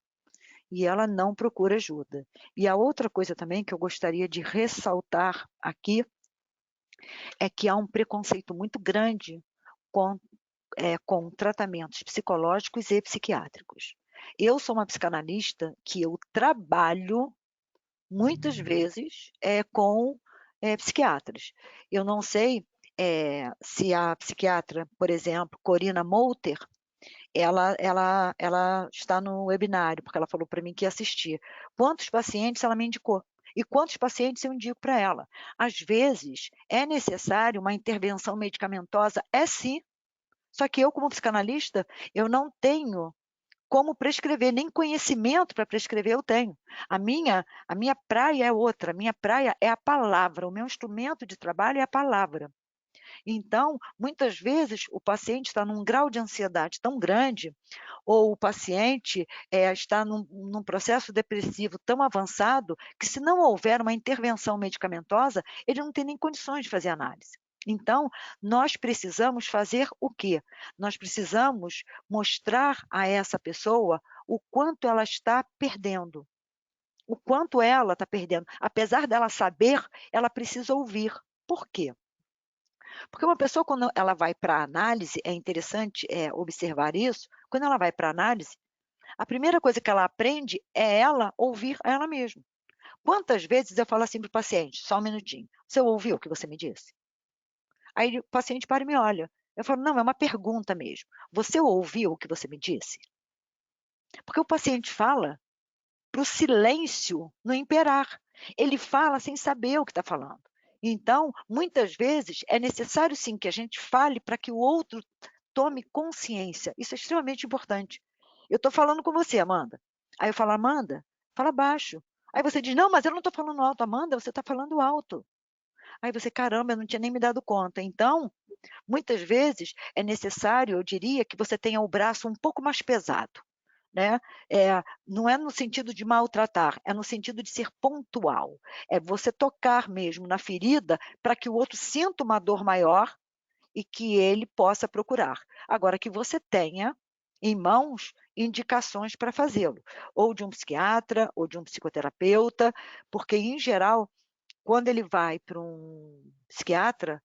B: e ela não procura ajuda. E a outra coisa também que eu gostaria de ressaltar aqui é que há um preconceito muito grande com tratamentos psicológicos e psiquiátricos. Eu sou uma psicanalista que eu trabalho muitas vezes com psiquiatras. Eu não sei se a psiquiatra, por exemplo, Corina Molter, ela está no webinário, porque ela falou para mim que ia assistir. Quantos pacientes ela me indicou? E quantos pacientes eu indico para ela? Às vezes, é necessário uma intervenção medicamentosa? É sim. Só que eu, como psicanalista, eu não tenho como prescrever, nem conhecimento para prescrever eu tenho. A minha praia é outra, a minha praia é a palavra, o meu instrumento de trabalho é a palavra. Então, muitas vezes, o paciente está num grau de ansiedade tão grande, ou o paciente está num processo depressivo tão avançado, que se não houver uma intervenção medicamentosa, ele não tem nem condições de fazer análise. Então, nós precisamos fazer o quê? Nós precisamos mostrar a essa pessoa o quanto ela está perdendo. O quanto ela está perdendo. Apesar dela saber, ela precisa ouvir. Por quê? Porque uma pessoa, quando ela vai para a análise, é interessante observar isso, quando ela vai para a análise, a primeira coisa que ela aprende é ela ouvir a ela mesma. Quantas vezes eu falo assim para o paciente, só um minutinho, você ouviu o que você me disse? Aí o paciente para e me olha. Eu falo, não, é uma pergunta mesmo. Você ouviu o que você me disse? Porque o paciente fala para o silêncio não imperar. Ele fala sem saber o que está falando. Então, muitas vezes, é necessário sim que a gente fale para que o outro tome consciência. Isso é extremamente importante. Eu estou falando com você, Amanda. Aí eu falo, Amanda, fala baixo. Aí você diz, não, mas eu não estou falando alto, Amanda, você está falando alto. Aí você, caramba, eu não tinha nem me dado conta. Então, muitas vezes é necessário, eu diria, que você tenha o braço um pouco mais pesado. Né? Não é no sentido de maltratar, é no sentido de ser pontual. É você tocar mesmo na ferida para que o outro sinta uma dor maior e que ele possa procurar. Agora, que você tenha em mãos indicações para fazê-lo, ou de um psiquiatra, ou de um psicoterapeuta, porque, em geral, quando ele vai para um psiquiatra,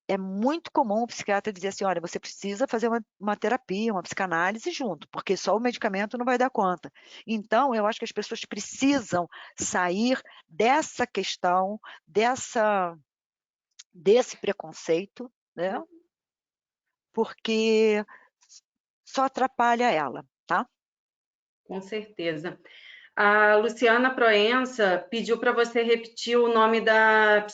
B: é muito comum o psiquiatra dizer assim, olha, você precisa fazer uma terapia, uma psicanálise junto, porque só o medicamento não vai dar conta. Então, eu acho que as pessoas precisam sair dessa questão, desse preconceito, né? Porque só atrapalha ela, tá?
A: Com certeza. A Luciana Proença pediu para você repetir o nome da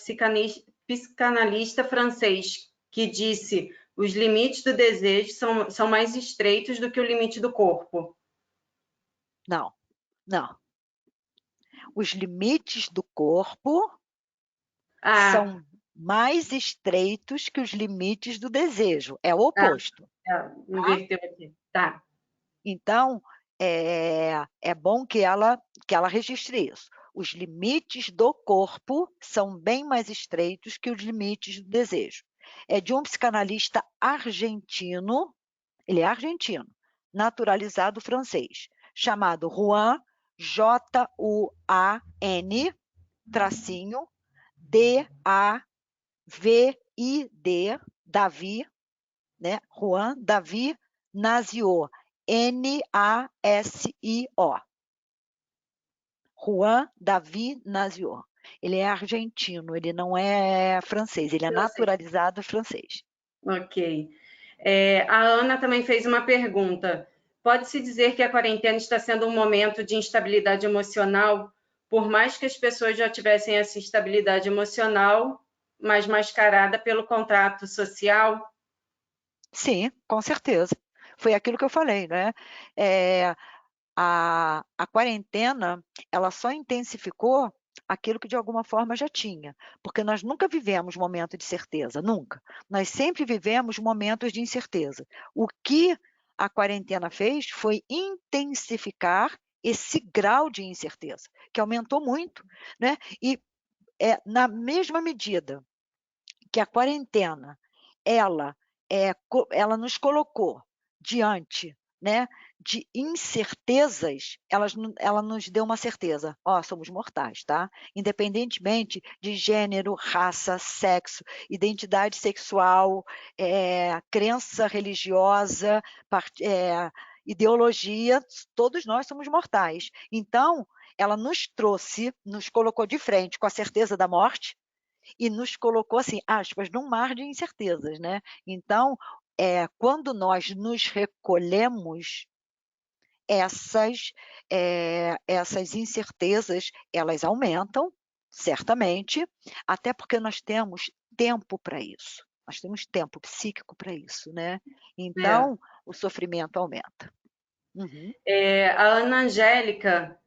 A: psicanalista francês, que disse: os limites do desejo são mais estreitos do que o limite do corpo?
B: Não, não. Os limites do corpo são mais estreitos que os limites do desejo. É o oposto.
A: Inverteu aqui. Tá.
B: Então, é bom que ela registre isso. Os limites do corpo são bem mais estreitos que os limites do desejo. É de um psicanalista argentino, ele é argentino, naturalizado francês, chamado Juan, Juan, tracinho, David, Davi, né? Juan Davi Nasio, Nasio. Juan Davi Nasio. Ele é argentino, ele não é francês, ele é naturalizado francês.
A: Ok. A Ana também fez uma pergunta. Pode-se dizer que a quarentena está sendo um momento de instabilidade emocional, por mais que as pessoas já tivessem essa instabilidade emocional, mas mascarada pelo contrato social?
B: Sim, com certeza. Foi aquilo que eu falei, né? A quarentena, ela só intensificou aquilo que de alguma forma já tinha, porque nós nunca vivemos momento de certeza, nunca. Nós sempre vivemos momentos de incerteza. O que a quarentena fez foi intensificar esse grau de incerteza, que aumentou muito, né? E na mesma medida que a quarentena ela nos colocou diante, né, de incertezas, ela nos deu uma certeza: ó, somos mortais, tá? Independentemente de gênero, raça, sexo, identidade sexual, crença religiosa, ideologia, todos nós somos mortais. Então, ela nos colocou de frente com a certeza da morte, e nos colocou, assim, aspas, num mar de incertezas, né? Então, quando nós nos recolhemos, essas incertezas, elas aumentam, certamente, até porque nós temos tempo para isso. Nós temos tempo psíquico para isso, né? Então, o sofrimento aumenta. Uhum.
A: A Ana Angélica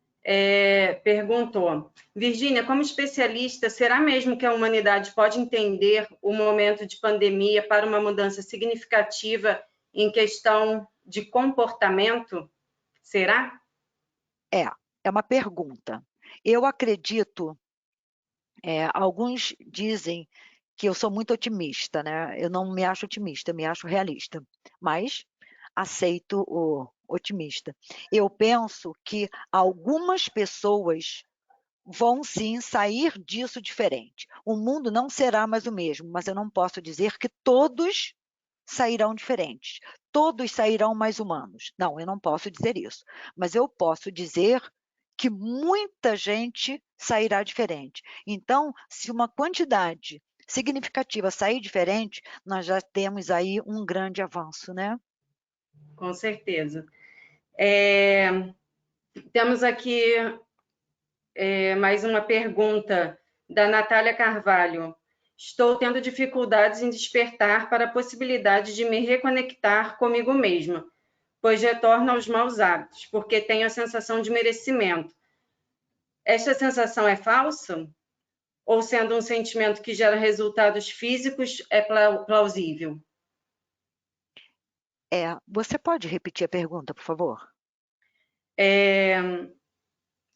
A: perguntou: Virgínia, como especialista, será mesmo que a humanidade pode entender o momento de pandemia para uma mudança significativa em questão de comportamento? Será?
B: É uma pergunta. Eu acredito, alguns dizem que eu sou muito otimista, né? Eu não me acho otimista, eu me acho realista, mas aceito o otimista. Eu penso que algumas pessoas vão sim sair disso diferente. O mundo não será mais o mesmo, mas eu não posso dizer que todos sairão diferentes, todos sairão mais humanos. Não, eu não posso dizer isso, mas eu posso dizer que muita gente sairá diferente. Então, se uma quantidade significativa sair diferente, nós já temos aí um grande avanço, né?
A: Com certeza. Temos aqui mais uma pergunta da Natália Carvalho. Estou tendo dificuldades em despertar para a possibilidade de me reconectar comigo mesma, pois retorno aos maus hábitos, porque tenho a sensação de merecimento. Esta sensação é falsa? Ou sendo um sentimento que gera resultados físicos, é plausível?
B: Você pode repetir a pergunta, por favor?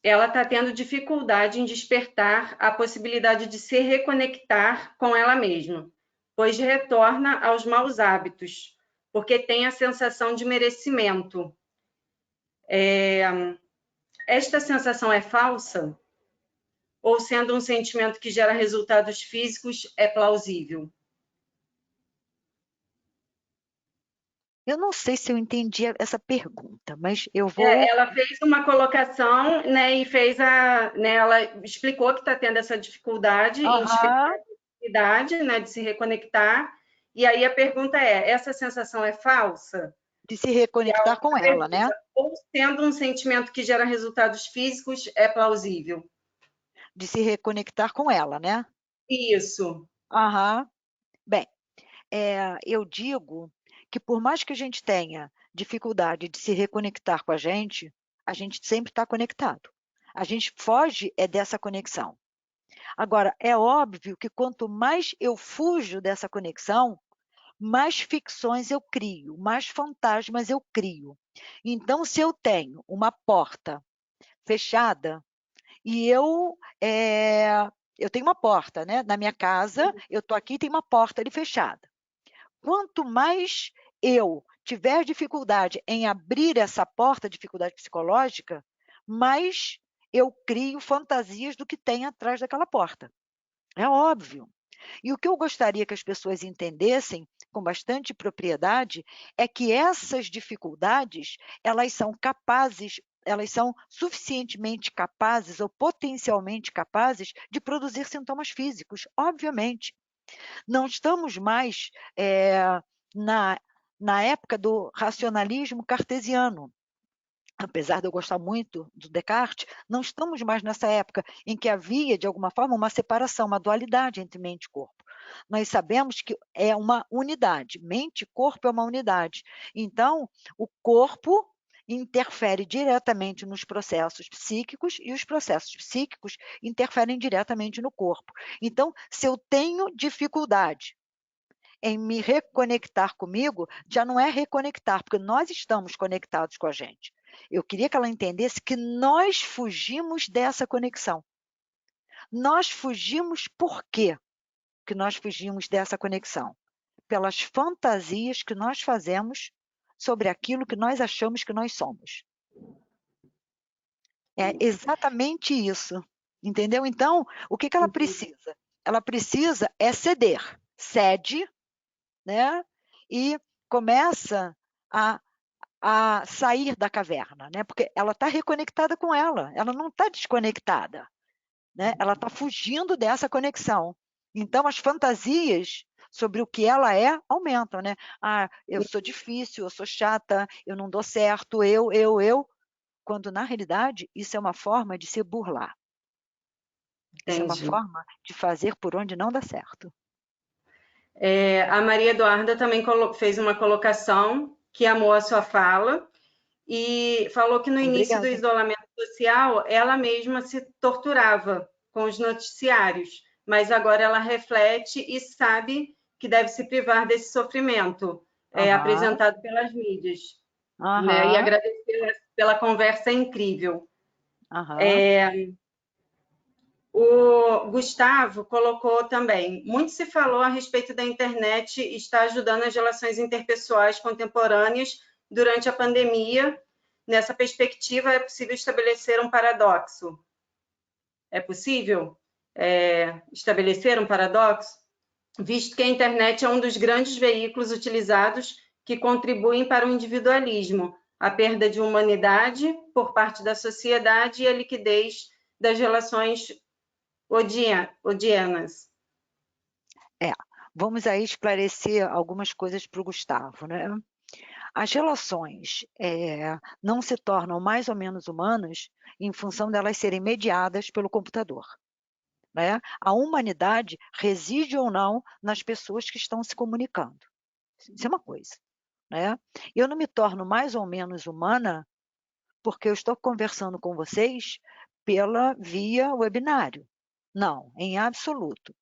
A: Ela está tendo dificuldade em despertar a possibilidade de se reconectar com ela mesma, pois retorna aos maus hábitos, porque tem a sensação de merecimento. Esta sensação é falsa? Ou sendo um sentimento que gera resultados físicos, é plausível?
B: Eu não sei se eu entendi essa pergunta, mas eu vou.
A: Ela fez uma colocação, né, e fez ela explicou que está tendo essa dificuldade em despertar a possibilidade, né, de se reconectar. E aí a pergunta é: essa sensação é falsa?
B: De se reconectar com ela, né?
A: Ou sendo um sentimento que gera resultados físicos, é plausível?
B: De se reconectar com ela, né?
A: Isso.
B: Aham. Bem, eu digo que por mais que a gente tenha dificuldade de se reconectar com a gente sempre está conectado. A gente foge dessa conexão. Agora, é óbvio que quanto mais eu fujo dessa conexão, mais ficções eu crio, mais fantasmas eu crio. Então, se eu tenho uma porta fechada e eu tenho uma porta, né? Na minha casa, eu estou aqui e tem uma porta ali fechada. Quanto mais eu tiver dificuldade em abrir essa porta, dificuldade psicológica, mais eu crio fantasias do que tem atrás daquela porta. É óbvio. E o que eu gostaria que as pessoas entendessem com bastante propriedade é que essas dificuldades, elas são suficientemente capazes ou potencialmente capazes de produzir sintomas físicos, obviamente. Não estamos mais na, na época do racionalismo cartesiano. Apesar de eu gostar muito do Descartes, não estamos mais nessa época em que havia, de alguma forma, uma separação, uma dualidade entre mente e corpo. Nós sabemos que é uma unidade, mente e corpo é uma unidade. Então, o corpo interfere diretamente nos processos psíquicos e os processos psíquicos interferem diretamente no corpo. Então, se eu tenho dificuldade em me reconectar comigo, já não é reconectar, porque nós estamos conectados com a gente. Eu queria que ela entendesse que nós fugimos dessa conexão. Nós fugimos por quê que nós fugimos dessa conexão? Pelas fantasias que nós fazemos sobre aquilo que nós achamos que nós somos. É exatamente isso, entendeu? Então, o que ela precisa? Ela precisa ceder, cede, né? E começa a sair da caverna, né? Porque ela está reconectada com ela não está desconectada, né? Ela está fugindo dessa conexão. Então, as fantasias sobre o que ela aumentam, né? Ah, eu sou difícil, eu sou chata, eu não dou certo, quando na realidade isso é uma forma de se burlar. Isso é uma
A: Entendi.
B: forma de fazer por onde não dá certo.
A: A Maria Eduarda também fez uma colocação que amou a sua fala e falou que no início do
B: Obrigada.
A: isolamento social ela mesma se torturava com os noticiários, mas agora ela reflete e sabe que deve se privar desse sofrimento
B: Aham,
A: apresentado pelas mídias, né? E
B: aham,
A: agradecer pela conversa incrível.
B: aham,
A: O Gustavo colocou também, muito se falou a respeito da internet estar ajudando as relações interpessoais contemporâneas durante a pandemia. Nessa perspectiva, é possível estabelecer um paradoxo. É possível estabelecer um paradoxo, visto que a internet é um dos grandes veículos utilizados que contribuem para o individualismo, a perda de humanidade por parte da sociedade e a liquidez das relações odianas.
B: Vamos aí esclarecer algumas coisas para o Gustavo, né? As relações não se tornam mais ou menos humanas em função delas serem mediadas pelo computador, né? A humanidade reside ou não nas pessoas que estão se comunicando. Isso é uma coisa, né? Eu não me torno mais ou menos humana porque eu estou conversando com vocês pela via webinário. Não, em absoluto.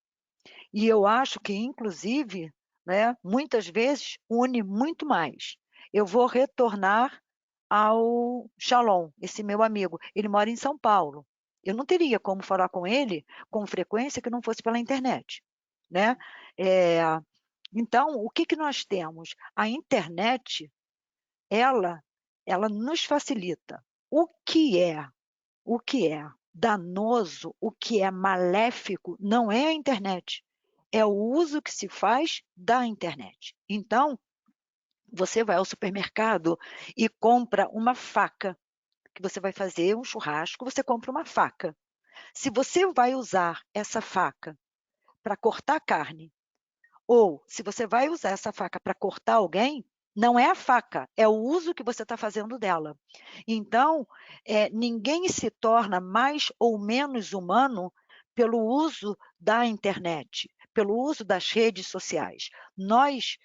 B: E eu acho que, inclusive, né, muitas vezes une muito mais. Eu vou retornar ao Shalom, esse meu amigo. Ele mora em São Paulo. Eu não teria como falar com ele com frequência que não fosse pela internet, né? Então, o que nós temos? A internet, ela, ela nos facilita. O que é danoso, o que é maléfico, não é a internet, é o uso que se faz da internet. Então, você vai ao supermercado e compra uma faca, que você vai fazer um churrasco, você compra uma faca. Se você vai usar essa faca para cortar carne, ou se você vai usar essa faca para cortar alguém, não é a faca, é o uso que você está fazendo dela. Então, ninguém se torna mais ou menos humano pelo uso da internet, pelo uso das redes sociais. Nós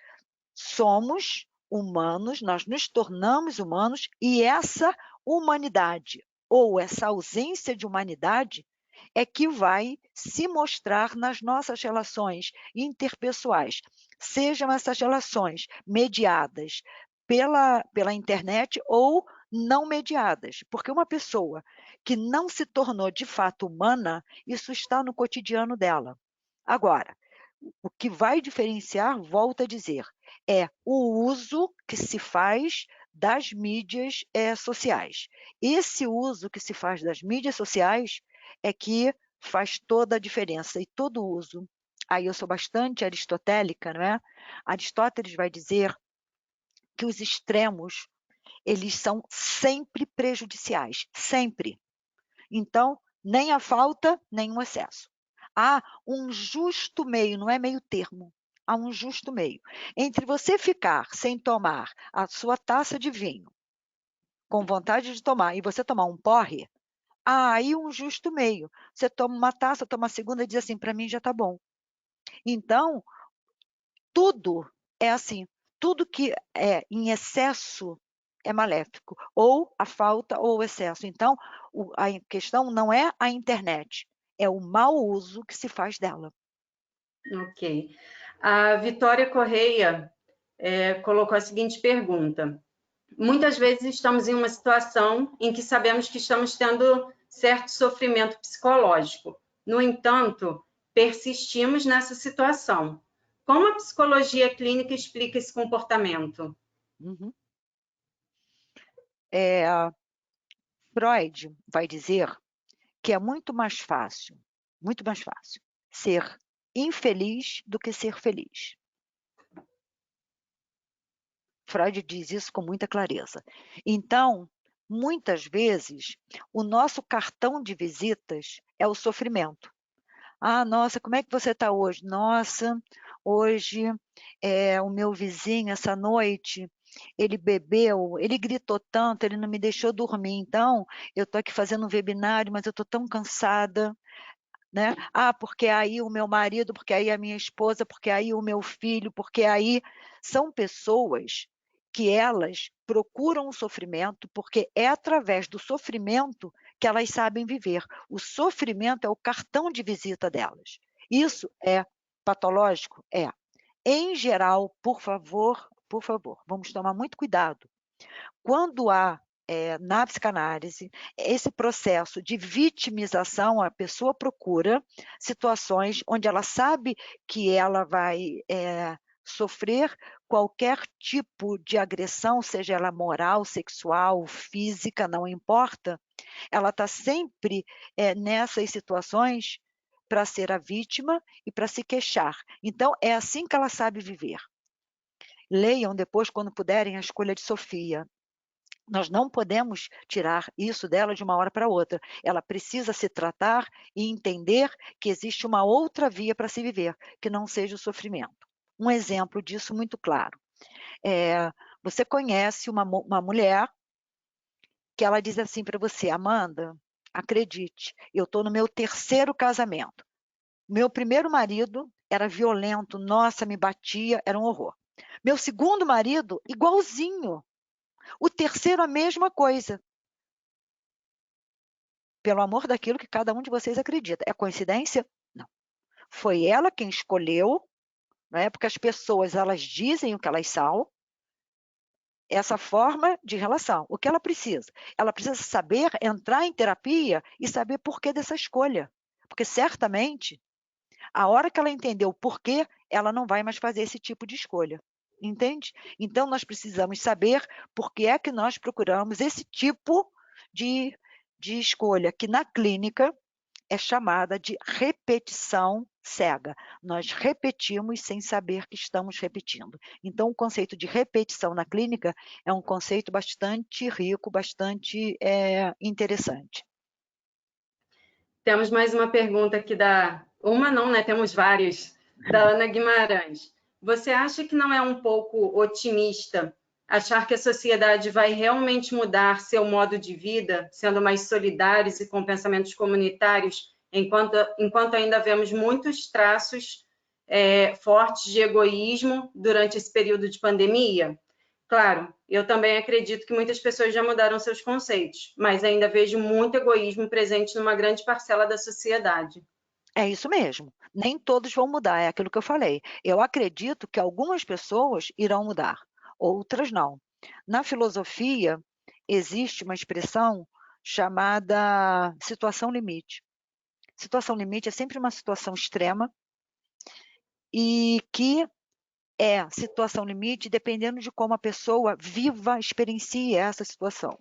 B: somos humanos, nós nos tornamos humanos, e essa humanidade, ou essa ausência de humanidade, é que vai se mostrar nas nossas relações interpessoais, sejam essas relações mediadas pela internet ou não mediadas, porque uma pessoa que não se tornou de fato humana, isso está no cotidiano dela. Agora, o que vai diferenciar, volto a dizer, é o uso que se faz das mídias sociais. Esse uso que se faz das mídias sociais é que faz toda a diferença, e todo uso. Aí eu sou bastante aristotélica, não é? Aristóteles vai dizer que os extremos, eles são sempre prejudiciais, sempre. Então, nem a falta, nem o excesso. Há um justo meio, não é meio termo. Há um justo meio. Entre você ficar sem tomar a sua taça de vinho, com vontade de tomar, e você tomar um porre, há aí um justo meio. Você toma uma taça, toma a segunda e diz assim, para mim já está bom. Então, tudo é assim. Tudo que é em excesso é maléfico, ou a falta ou o excesso. Então, a questão não é a internet, é o mau uso que se faz dela.
A: Ok. A Vitória Correia colocou a seguinte pergunta. Muitas vezes estamos em uma situação em que sabemos que estamos tendo certo sofrimento psicológico. No entanto, persistimos nessa situação. Como a psicologia clínica explica esse comportamento?
B: Uhum. Freud vai dizer que é muito mais fácil ser infeliz do que ser feliz. Freud diz isso com muita clareza. Então, muitas vezes, o nosso cartão de visitas é o sofrimento. Ah, nossa, como é que você está hoje? Nossa, hoje o meu vizinho, essa noite, ele bebeu, ele gritou tanto, ele não me deixou dormir. Então, eu estou aqui fazendo um webinário, mas eu estou tão cansada. Né? Ah, porque aí o meu marido, porque aí a minha esposa, porque aí o meu filho, porque aí são pessoas que elas procuram o sofrimento, porque é através do sofrimento que elas sabem viver. O sofrimento é o cartão de visita delas. Isso é patológico? É. Em geral, por favor, vamos tomar muito cuidado. Quando há na psicanálise, esse processo de vitimização, a pessoa procura situações onde ela sabe que ela vai sofrer qualquer tipo de agressão, seja ela moral, sexual, física, não importa, ela está sempre nessas situações para ser a vítima e para se queixar. Então, é assim que ela sabe viver. Leiam depois, quando puderem, A Escolha de Sofia. Nós não podemos tirar isso dela de uma hora para outra. Ela precisa se tratar e entender que existe uma outra via para se viver, que não seja o sofrimento. Um exemplo disso muito claro. Você conhece uma mulher que ela diz assim para você, Amanda, acredite, eu estou no meu 3º casamento. Meu primeiro marido era violento, nossa, me batia, era um horror. Meu segundo marido, igualzinho. O 3º, a mesma coisa. Pelo amor daquilo que cada um de vocês acredita. É coincidência? Não. Foi ela quem escolheu, né? Porque as pessoas, elas dizem o que elas são, essa forma de relação. O que ela precisa? Ela precisa saber entrar em terapia e saber por que dessa escolha. Porque certamente, a hora que ela entender o porquê, ela não vai mais fazer esse tipo de escolha. Entende? Então, nós precisamos saber por que é que nós procuramos esse tipo de escolha, que na clínica é chamada de repetição cega. Nós repetimos sem saber que estamos repetindo. Então, o conceito de repetição na clínica é um conceito bastante rico, bastante interessante.
A: Temos mais uma pergunta aqui uma não, né? Temos várias, da Ana Guimarães. Você acha que não é um pouco otimista achar que a sociedade vai realmente mudar seu modo de vida, sendo mais solidários e com pensamentos comunitários, enquanto ainda vemos muitos traços fortes de egoísmo durante esse período de pandemia? Claro, eu também acredito que muitas pessoas já mudaram seus conceitos, mas ainda vejo muito egoísmo presente numa grande parcela da sociedade.
B: É isso mesmo. Nem todos vão mudar, é aquilo que eu falei. Eu acredito que algumas pessoas irão mudar, outras não. Na filosofia, existe uma expressão chamada situação limite. Situação limite é sempre uma situação extrema e que é situação limite dependendo de como a pessoa viva, experiencie essa situação.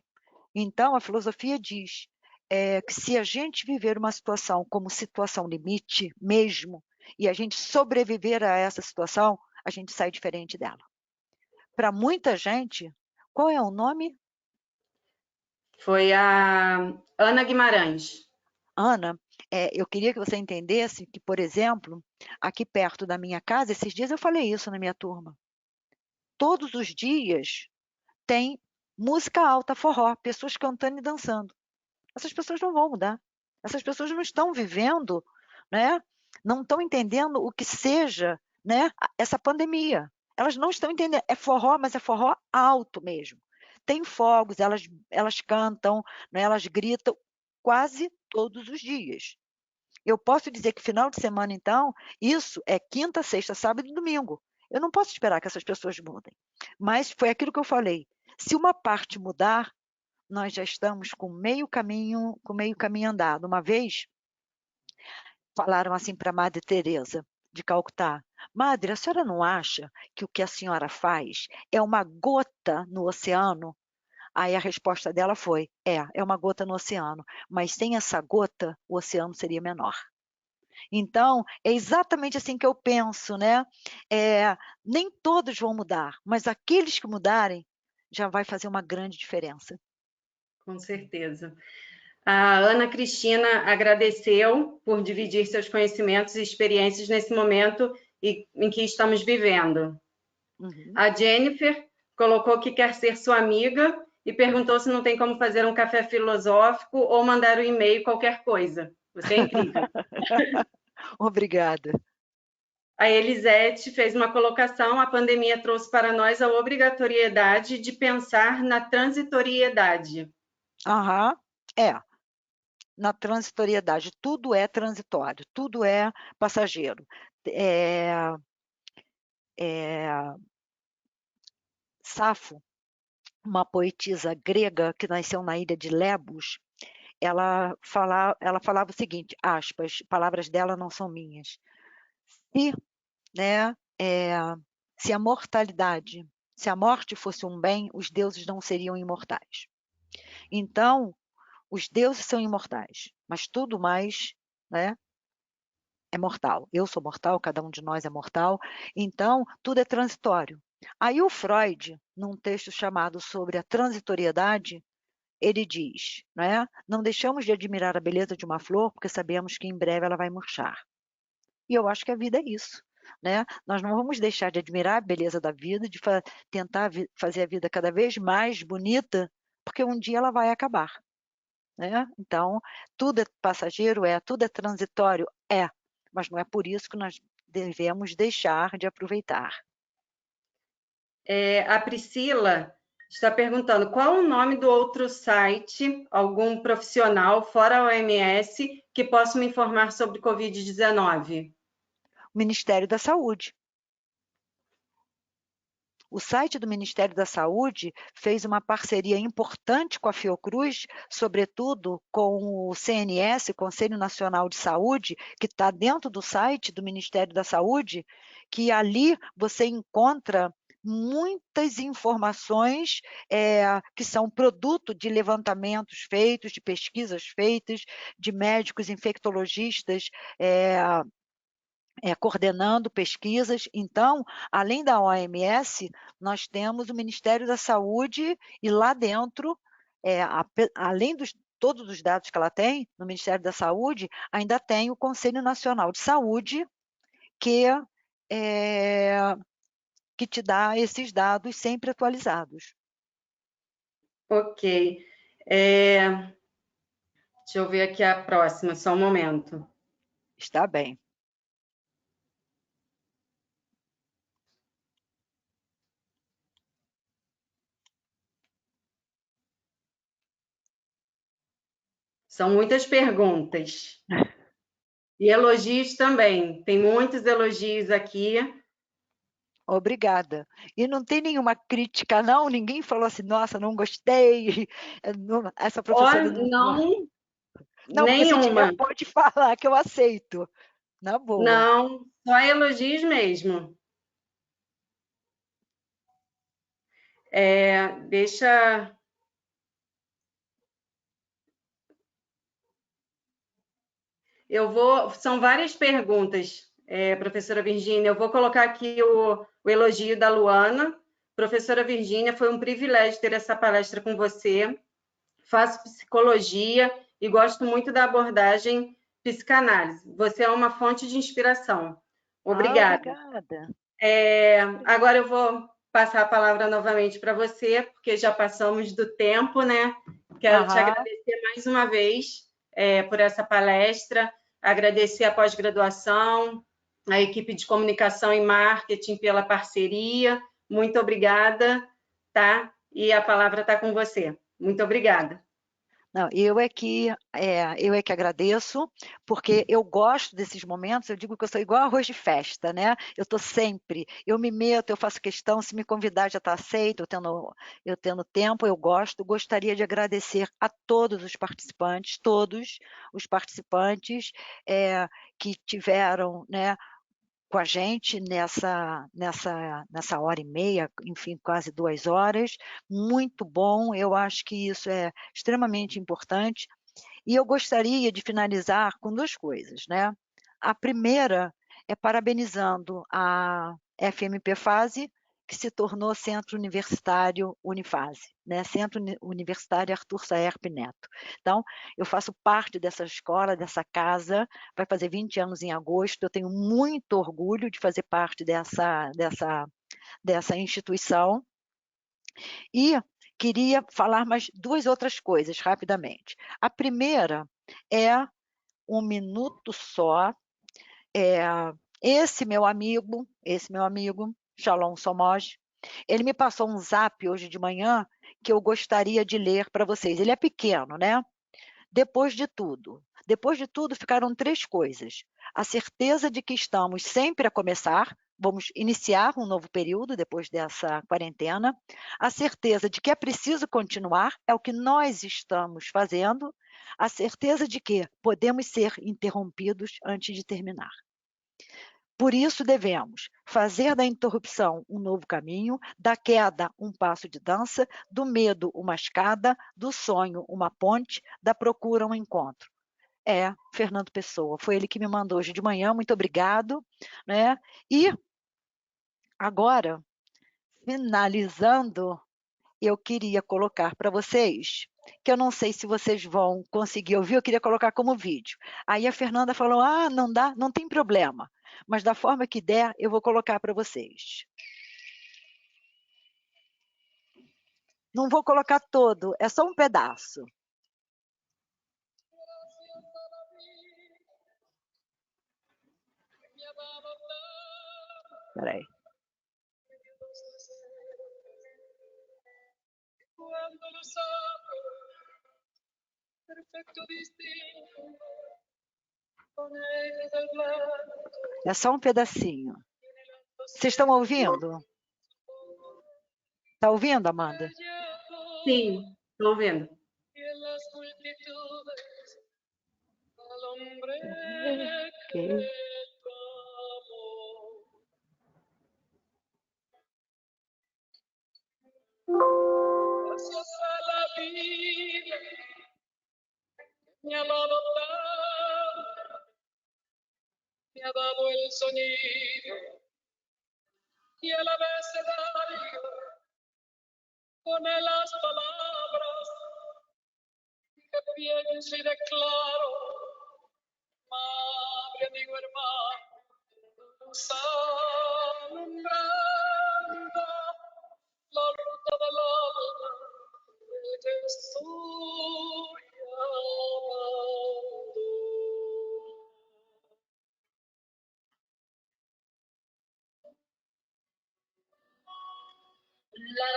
B: Então, a filosofia diz que se a gente viver uma situação como situação limite mesmo, e a gente sobreviver a essa situação, a gente sai diferente dela. Para muita gente, qual é o nome?
A: Foi a Ana Guimarães.
B: Ana, eu queria que você entendesse que, por exemplo, aqui perto da minha casa, esses dias eu falei isso na minha turma. Todos os dias tem música alta, forró, pessoas cantando e dançando. Essas pessoas não vão mudar. Essas pessoas não estão vivendo, né? Não estão entendendo o que seja, né, essa pandemia. Elas não estão entendendo. É forró, mas é forró alto mesmo. Tem fogos, elas cantam, né, elas gritam quase todos os dias. Eu posso dizer que final de semana, então, isso é quinta, sexta, sábado e domingo. Eu não posso esperar que essas pessoas mudem. Mas foi aquilo que eu falei. Se uma parte mudar, nós já estamos com meio caminho andado. Uma vez falaram assim para a Madre Teresa de Calcutá: Madre, a senhora não acha que o que a senhora faz é uma gota no oceano? Aí a resposta dela foi: é uma gota no oceano, mas sem essa gota o oceano seria menor. Então, é exatamente assim que eu penso, né? Nem todos vão mudar, mas aqueles que mudarem já vai fazer uma grande diferença.
A: Com certeza. A Ana Cristina agradeceu por dividir seus conhecimentos e experiências nesse momento em que estamos vivendo.
B: Uhum.
A: A Jennifer colocou que quer ser sua amiga e perguntou se não tem como fazer um café filosófico ou mandar um e-mail, qualquer coisa. Você é incrível.
B: Obrigada.
A: A Elisete fez uma colocação: a pandemia trouxe para nós a obrigatoriedade de pensar na transitoriedade.
B: Aham, na transitoriedade, tudo é transitório, tudo é passageiro. É, Safo, uma poetisa grega que nasceu na ilha de Lesbos, ela falava o seguinte, aspas, palavras dela não são minhas, se, né, se a mortalidade, se a morte fosse um bem, os deuses não seriam imortais. Então, os deuses são imortais, mas tudo mais, né, é mortal. Eu sou mortal, cada um de nós é mortal, então tudo é transitório. Aí o Freud, num texto chamado Sobre a Transitoriedade, ele diz, né, não deixamos de admirar a beleza de uma flor porque sabemos que em breve ela vai murchar. E eu acho que a vida é isso. Né? Nós não vamos deixar de admirar a beleza da vida, de tentar fazer a vida cada vez mais bonita, porque um dia ela vai acabar. Né? Então, tudo é passageiro, tudo é transitório, mas não é por isso que nós devemos deixar de aproveitar.
A: A Priscila está perguntando qual o nome do outro site, algum profissional fora a OMS, que possa me informar sobre Covid-19?
B: O Ministério da Saúde. O site do Ministério da Saúde fez uma parceria importante com a Fiocruz, sobretudo com o CNS, Conselho Nacional de Saúde, que está dentro do site do Ministério da Saúde, que ali você encontra muitas informações que são produto de levantamentos feitos, de pesquisas feitas, de médicos infectologistas coordenando pesquisas. Então, além da OMS, nós temos o Ministério da Saúde e lá dentro, além de todos os dados que ela tem no Ministério da Saúde, ainda tem o Conselho Nacional de Saúde, que te dá esses dados sempre atualizados.
A: Ok. Deixa eu ver aqui a próxima, só um momento.
B: Está bem.
A: São muitas perguntas. E elogios também. Tem muitos elogios aqui.
B: Obrigada. E não tem nenhuma crítica, não? Ninguém falou assim, nossa, não gostei, essa professora não...
A: Não,
B: Não, porque se tiver,
A: nenhuma.
B: pode falar, que eu aceito. Na boa.
A: Não, só elogios mesmo. Deixa. São várias perguntas, professora Virgínia. Eu vou colocar aqui o elogio da Luana. Professora Virgínia, foi um privilégio ter essa palestra com você. Faço psicologia e gosto muito da abordagem psicanálise. Você é uma fonte de inspiração. Obrigada.
B: Obrigada.
A: Agora eu vou passar a palavra novamente para você, porque já passamos do tempo, né? Quero te agradecer mais uma vez por essa palestra, agradecer a pós-graduação, a equipe de comunicação e marketing pela parceria. Muito obrigada, tá? E a palavra está com você. Muito obrigada.
B: Não, eu é que agradeço, porque eu gosto desses momentos, eu digo que eu sou igual arroz de festa, né? Eu estou sempre, eu me meto, eu faço questão, se me convidar já está aceito, eu tendo tempo, eu gostaria de agradecer a todos os participantes que tiveram, né, com a gente nessa hora e meia, enfim, quase 2 horas. Muito bom, eu acho que isso é extremamente importante. E eu gostaria de finalizar com 2 coisas, né? A primeira é parabenizando a FMP Fase, que se tornou Centro Universitário Unifase, né? Centro Universitário Arthur Saerp Neto. Então, eu faço parte dessa escola, dessa casa, vai fazer 20 anos em agosto, eu tenho muito orgulho de fazer parte dessa instituição. E queria falar mais 2 outras coisas, rapidamente. A primeira é um minuto só. Esse meu amigo, Shalom Somoj, ele me passou um zap hoje de manhã que eu gostaria de ler para vocês. Ele é pequeno, né? Depois de tudo, ficaram 3 coisas. A certeza de que estamos sempre a começar, vamos iniciar um novo período depois dessa quarentena. A certeza de que é preciso continuar, é o que nós estamos fazendo. A certeza de que podemos ser interrompidos antes de terminar. Por isso devemos fazer da interrupção um novo caminho, da queda um passo de dança, do medo uma escada, do sonho uma ponte, da procura um encontro. Fernando Pessoa, foi ele que me mandou hoje de manhã, muito obrigado, né? E agora, finalizando, eu queria colocar para vocês, que eu não sei se vocês vão conseguir ouvir, eu queria colocar como vídeo. Aí a Fernanda falou, não dá, não tem problema, mas da forma que der, eu vou colocar para vocês. Não vou colocar todo, é só um pedaço. Espera aí. É só um pedacinho. Vocês estão ouvindo? Está ouvindo, Amanda?
A: Sim, estou ouvindo.
B: Ok.
C: Me ha dado el sonido y el abecedario con las palabras que pienso y declaro, madre, amigo, hermano, luz alumbrando la ruta del alma que estoy amando. La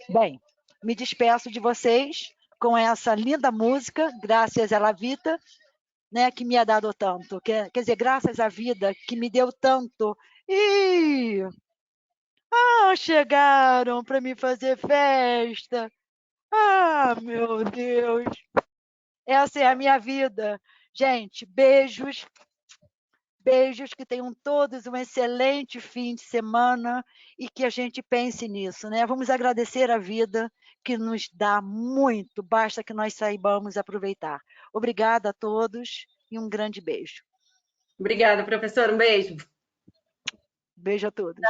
B: Bem, me despeço de vocês com essa linda música, Graças à Vida, né, que me ha dado tanto. Quer dizer, graças à vida que me deu tanto. E chegaram para me fazer festa. Meu Deus. Essa é a minha vida. Gente, beijos. Beijos, que tenham todos um excelente fim de semana e que a gente pense nisso, né? Vamos agradecer a vida que nos dá muito, basta que nós saibamos aproveitar. Obrigada a todos e um grande beijo.
A: Obrigada, professor. Um beijo.
B: Beijo a todos.